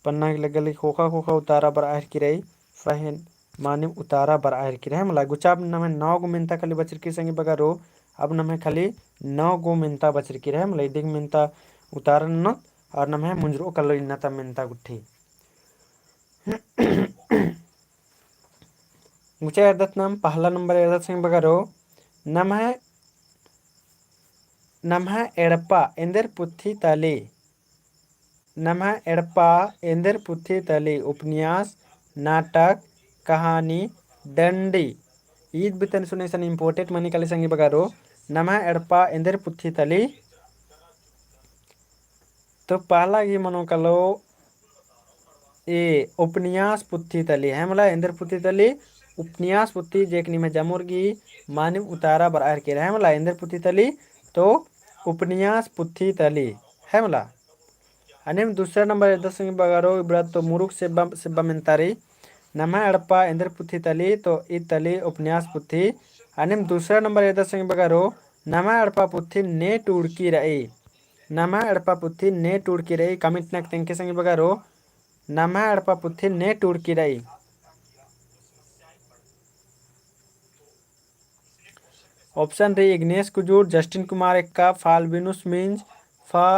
पन्ना के लगल खोखा खोखा उतारा बर आहिर की रही फहन माने उतारा बर आहिर की रहे मला गुचाब नमे 9 गो मिनता खाली बचर की संगे बगारो अब नमे खाली 9 गो मिनता बचर की रहे मला डिग मिनता उतारन न और नमे मुंजरो कल इन्नता मिनता गुट्ठी मुझे अर्दत नाम पहला नंबर अर्दत संगे बगारो नमः नमः एड़पा इंदर पुथी ताली नमः एड़पा इंदर पुथी ताली उपन्यास नाटक कहानी डंडी ईद बितन सुने सन इम्पोर्टेंट मनी कली संगी बगारो नमः एड़पा इंदर पुथी ताली तो पहला की मनो कलो ए उपन्यास पुथी तली है मला इंदर पुथी तली उपन्यास पुथी जेकनी में जमुर्गी मानिव उतारा बरार के है मला इंदर पुथी तली तो उपन्यास पुथी तली है मला अनिम दूसरा नंबर दस बगारो इब्रा तो मुरुक सेब्बा मिंतारी नमा अड़पा इंदर पुथी तली तो ई तली उपन्यास पुथी अनिम दूसरा नंबर दस बगारो नमा अड़पा पुथी ने टूड़की रही नमा अड़पा पुथी ने टूड़की रही कमिट नक तेंके संगे बगारो नमा अड़पा पुथी ने टूड़की रही ऑप्शन रे इग्नेश कुजूर जस्टिन कुमार एक्का फाल्बिनुस मिंज फा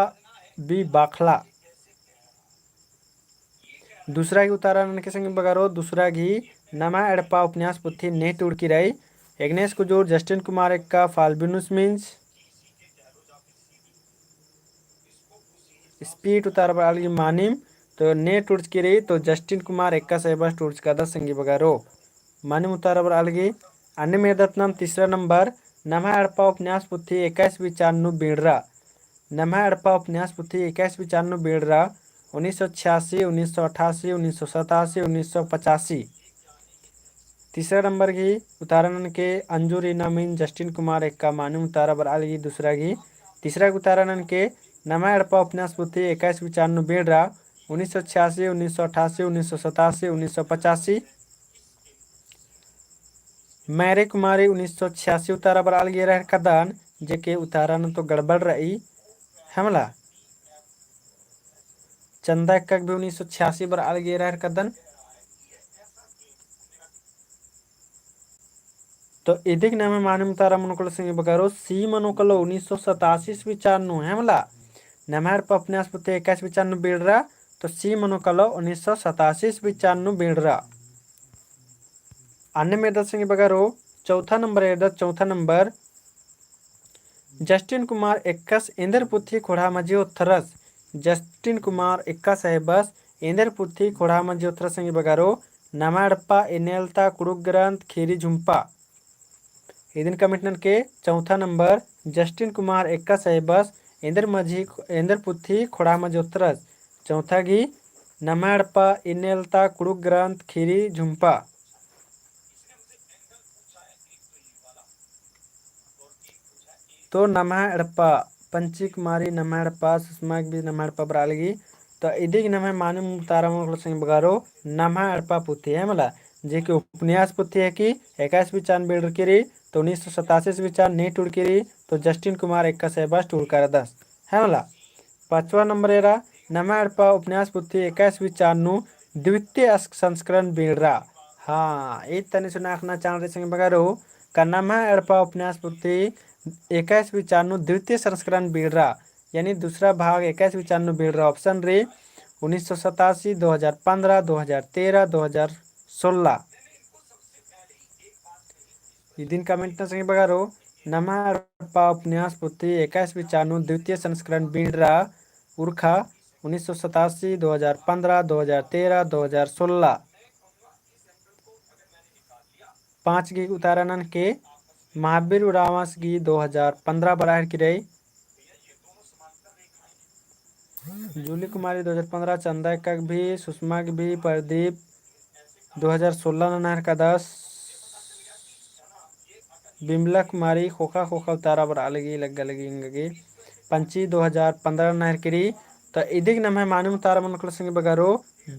बी बाखला दूसरा की उतारा के संगे बगारो दूसरा घी नमा एड़पा उपन्यास पुथी ने टूड़की रही इग्नेश कुजूर जस्टिन कुमार एक्का फाल्बिनुस मिंज स्पीड उतार वाली मानिम तो ने टूर्च की रही तो जस्टिन कुमार एक्का साहिबा टूर्च का दस संगी बगारो मानिम उतार वाली अन्य मेदत नाम तीसरा नंबर नमा अड़पा उपन्यास पुथी 21 बीड़रा नमा अड़पा उपन्यास पुथी 21 बीड़रा 1986 1988 1987 1985 तीसरा नंबर की उतारण के अंजुरी नमीन जस्टिन कुमार एक्का मानिम उतारा बराली दूसरा की तीसरा उतारण के नमा अड़पा उपन्यास पुथी 21 बीड़रा 1986 1988 1987 1985 मैरे कुमारी 1986 उतारा बराल गे रह कदान जेके उतारा तो गड़बड़ रही हमला चंदा एक्का भी 1986 बराल गे रह कदन तो इदिक नाम मानम तारा मनोकल सिंह बगारो सी मनोकल 1987 विचारनु हमला नमहर पपन्यास पुते 21 विचारनु बेड़रा तो सी मनोकल 1987 विचारनु बेड़रा अन्य मेदत सिंह बगारो चौथा नंबर एदत चौथा नंबर जस्टिन कुमार एक्कस इंदर पुथी खोड़ा मजियो थरस जस्टिन कुमार एक्का साहेबस इंदर पुथी खोड़ा मजियो थरस संगे बगारो नमाड़प्पा इनेलता कुड़ुक ग्रंथ खीरी झुम्पा इदिन कमिटन के चौथा नंबर जस्टिन कुमार एक्का साहेबस इंदर पुथी खोड़ा मजियो थरस चौथा घी नमाड़प्पा इनेलता कुड़ुक ग्रंथ खीरी झुम्पा तो नमः अड़प्पा पंची कुमारी नमः अड़प्पा सुषमा भी नमः अड़प्पा बरालगी तो इदिक नमः मानु तारा मोकल सिंह बगारो नमः अड़प्पा पुथी है मला जे कि उपन्यास पुथी है कि 21 विचार बेड़ की तो 1987 विचार ने टूड़ की तो जस्टिन कुमार एक्का साहेबा टूड़ कर 10 है मला पांचवा नंबर एरा नमः अड़प्पा उपन्यास पुथी 21 विचार नु द्वितीय संस्करण बेड़रा हाँ ये तने सुनाखना चाल रहे सिंह बगारो का नमः अड़प्पा उपन्यास पुथी 21 विचारनु द्वितीय संस्करण बेड़रा यानी दूसरा भाग 21 विचारनु बेड़रा ऑप्शन रे 1987 2015 2013 2016 दिन कमेंट संगे बगारो नमः अड़प्पा उपन्यास पुथी 21 विचारनु द्वितीय संस्करण बेड़रा उर्खा 1987 2015 2013 2016 पाँच की उतारणन के महावीर उरावस की 2015 बराह की रही जूली कुमारी 2015, चंदा का भी, सुषमा की भी, प्रदीप 2016 नहर का 10, बिमला कुमारी खोखा खोखा उतारा बरा लगी लग्गा लगी इंगगी, पंची 2015 नहर किरी तो इदिग नम है मानव उतारा मनकल संग बगारो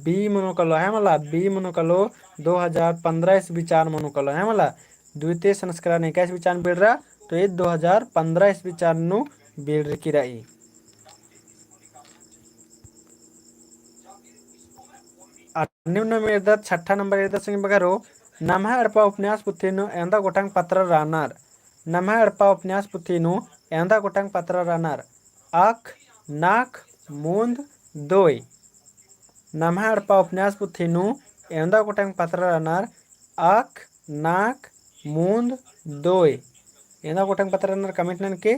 बी मनोकलो है मला बी मनोकलो 2015 इस विचार मनोकलो है मला द्वितीय संस्करण 21 विचार बिड़ रहा तो ये 2015 इस विचार नु बिड़ की रही। निम्न में छठा नंबर संग बगारो नमः अड़पा उपन्यास पुथीनु एंदा गोटांग पत्र रानार नमः अड़पा उपन्यास पुथीनु एंदा गोटांग पत्र रानार आख नाक मूंद दोय नमः अड़पा उपन्यास पुथीनु एंदा गोटांग पत्र रानार आख नाक मूंद दोय एंदा गोटांग पत्र रानार कमेंट नन के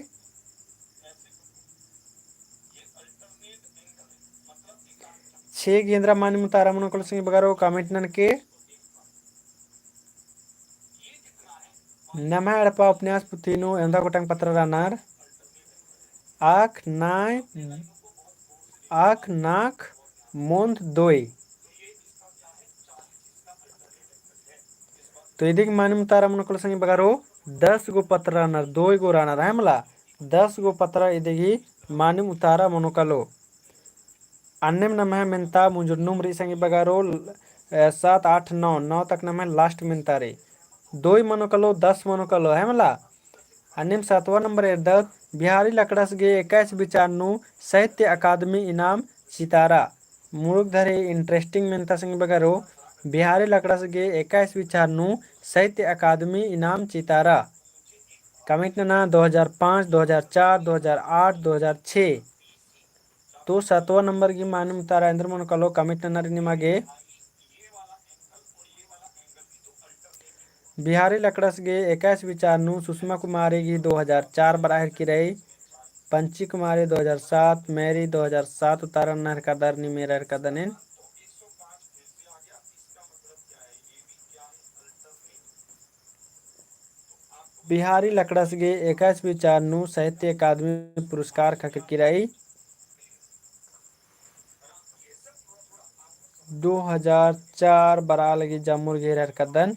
छे गेंद्रा मानी मुतारा मनोकल सिंह बगारो कमेंट नन के नमः अड़पा उपन्यास पुथीनु एंदा गोटांग पत्र रानार आख नाक मूंद दोय तो इदिक मानी मुतारा मनोकल सिंह बगारो 10 गो पत्र रानार 2 गो रानार है मला 10 गो पत्र इदिगी मानी मुतारा मनोकलो अन्यम नमः मिनता मुंजुन्नुम री संगी बगारो 7 8 9 9 तक नमः लास्ट मिनता रे 2 मनोकलो 10 मनोकलो है मला अन्यम 7वां नंबर एर्दत बिहारी लकड़स गे 21 विचारनु साहित्य अकादमी इनाम सितारा मुरुगधरे इंटरेस्टिंग मिनता संगी बगारो बिहारी लकड़स गे 21 विचारनु साहित्य अकादमी इनाम चितारा कमिट ना 2005 2004 2008 2006 तो 7वां नंबर की मानम तारा इंद्र मन कलो कमिट ना निमागे बिहारी लकड़स गे 21 विचारनु सुषमा कुमारी की 2004 बराहर की रही पंची कुमारी 2007 मेरी 2007 उतारा नहर का दर नि मेरा का दनेन बिहारी लकड़स गे 21 विचारनु साहित्य अकादमी पुरस्कार खकर की रही 2004 बरा लगी जम्मूर घेर कदन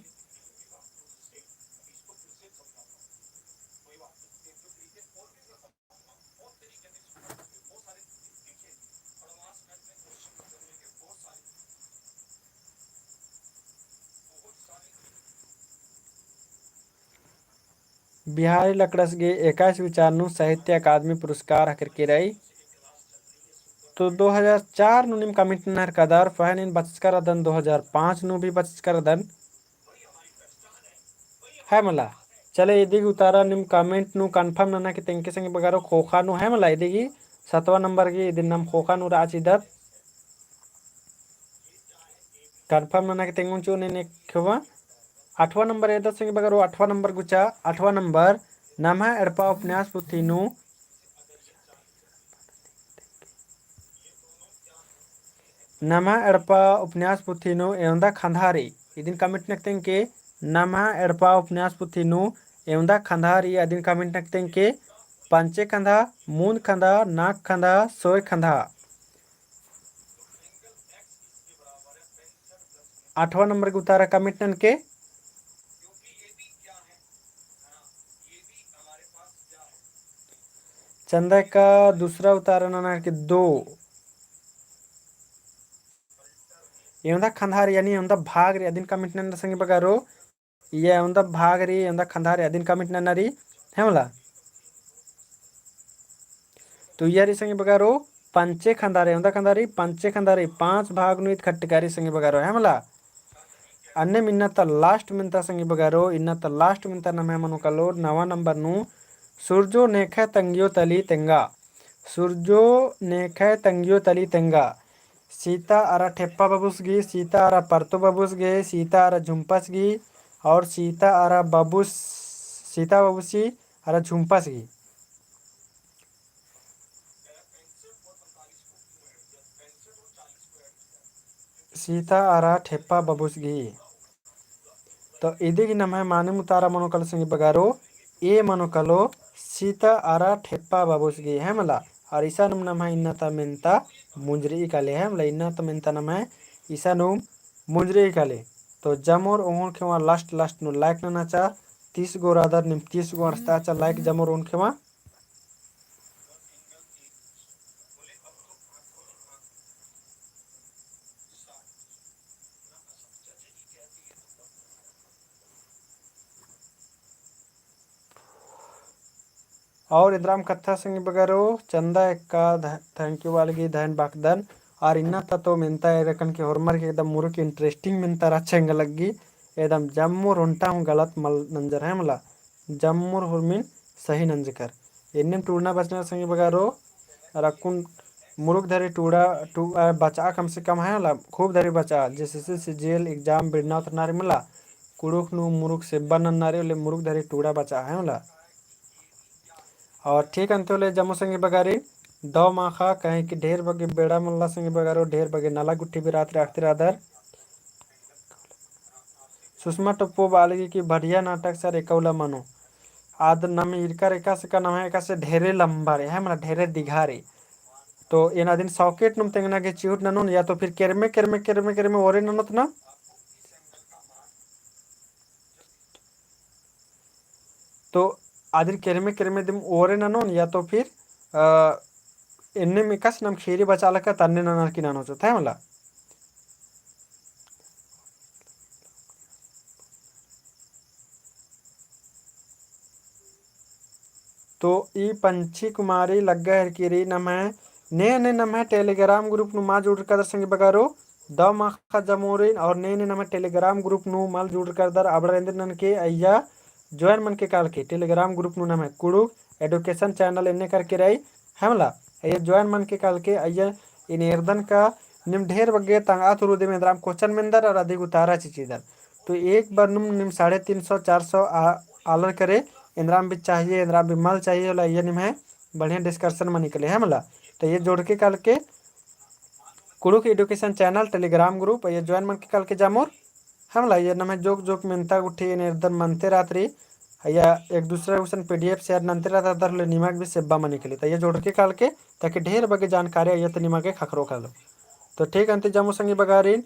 बिहारी लकड़स गे 21 विचारनु साहित्य अकादमी पुरस्कार हकर की रही तो 2004 नु निम कमिट नहर कदर फहनिन बचकर दन 2005 नु भी बचकर दन है मला चले इदिगी उतारा निम कमेंट नु कंफर्म नना कि तेंके संगे बगारो खोखा नु है मला इदिगी 7वां नंबर की इदिन नम खोखा नु राच इदर कंफर्म नना कि तेंगुन चो ने खवा 8वां नंबर एदा संगे बगारो 8वां नंबर गुचा 8वां नंबर नमः एड़पा उपन्यास पुथीनु नमः एड़पा उपन्यास पुथीनु एवंदा खंधारी इदिन कमेंट नकतें के नमः एड़पा उपन्यास पुथीनु एवंदा खंधारी इदिन कमेंट नकतें के पंचे खंधा मूंद खंधा नाक खंधा सोय खंधा 8वां नंबर के उतारा कमेंट नन के चंदा का दूसरा उतारा नना के 2 एवंदा खंधार यानी एवंदा भाग रे अदिन कमिट नन संगे बगारो ये एवंदा भाग रे एवंदा खंधार अदिन कमिट नन री हेमला तो यारी संगे बगारो पंचे खंधारे एवंदा खंधारी पंचे खंधारी 5 भाग नुइत खट्टकारी संगे बगारो हेमला अन्य मिन्नत लास्ट मिनता संगे बगारो इन्नत लास्ट मिनता नमे मनु कलो 9वां नंबर नु सूरजो नेखे तंगियो तली तेंगा सूरजो नेखे तंगियो तली तेंगा सीता आरा ठेप्पा बबुसगी सीता आरा परतो बबुसगे सीता आरा झुम्पसगी और सीता आरा सीता बबुसी आरा झुम्पसगी सीता आरा ठेप्पा बबुसगी तो इदिगी नम है माने मुतारा मनोकल संगी बगारो ए मनोकलो सीता आरा ठेप्पा बबुसगी है मला और ईसा नुम नम है इन्ना तमेंता मुंजरी काले है मतलब इन्ना तमेंता नम है ईसा नुम मुंजरी काले तो जमोर ओहन के वहाँ लास्ट नु लाइक ना चा 30 गो रादर निम 30 गो अर्स्ता चा लाइक जमोर ओहन के वहाँ और इधराम कथा संग बगरो चंदा एक्का थैंक यू वालगी धन बाकदन और इन्ना तो मिनता है रकन के होरमर के एकदम मुरुक इंटरेस्टिंग मिनता रचेंग लगी एकदम जम्मू रोंटा हूँ गलत मल नंजर है मला जम्मू हुरमिन सही नंजकर इन्ने टूरना बचना संग बगरो रकुन मुरुक धरे टूड़ा बचा कम से कम है मला खूब धरे बचा जैसे से जेल एग्जाम बिड़ना उतरना रे मला कुड़ुक नु मुरुक से बनन नारे मुरुक धरे टूड़ा बचा है मला और ठीक अंतोले जमो संगे बगारी दो माखा कहीं कि ढेर बगे बेड़ा मल्ला संगे बगारो ढेर बगे नाला गुट्ठी भी रात आखते राधर सुषमा टप्पो बालगी की बढ़िया नाटक सर एकौला मनो आद नम इरका रेखा से का नाम है से ढेरे लंबा रे है मतलब ढेरे दिघा रे तो एना दिन सॉकेट नुम तेंगना के चिउट ननुन या तो फिर केरमे ओरे ननत ना तो आदिर केरमे दिम ओरे ननुन या तो फिर इन्ने में कस नम खीरी बचा लका तन्ने ननर की नानो चो था मला तो ई पंछी कुमारी लग्गा हरकिरी नम है ने नम है टेलीग्राम ग्रुप नु मा जुड़ कर संग बगारो द माखा जमोरिन और ने नम है टेलीग्राम ग्रुप नु माल जुड़ कर दर अबरेंद्र नन के अय्या जॉइन मन के काल के टेलीग्राम ग्रुप नु नम है कुड़ू एडुकेशन चैनल इन्ने करके रही हमला ये जॉइन मन के काल के अय्या इन एर्दन का निम ढेर बगे तंगा तुरु दे में राम क्वेश्चन मेंदर और अधिक उतारा चीचीदर तो एक बार नुम निम 350 400 आलर करे इंद्राम भी चाहिए इंद्राम भी मल चाहिए वाला ये निम है बढ़िया डिस्कशन में निकले है मला तो ये जोड़ के कल के कुड़ू के एडुकेशन चैनल टेलीग्राम ग्रुप ये ज्वाइन मन के कल के जामोर हमला ये नम है जोक जोक मिनता उठी निर्धन मनते रात्रि या एक दूसरे क्वेश्चन PDF शेयर नंते रात अदर ले निमक भी सेब्बा में निकली तो ये जोड़ के कल के ताकि ढेर बगे जानकारी ये तो निमक के खखरो कर लो तो ठीक अंति जमू संगी बगारी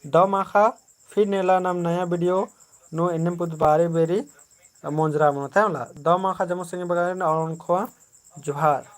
द माखा फिर नेला नाम नया वीडियो नो इन्ने पुद बारे बेरी मोंजरा मनो था द माखा जमू संगी बगारी और उनको जोहार।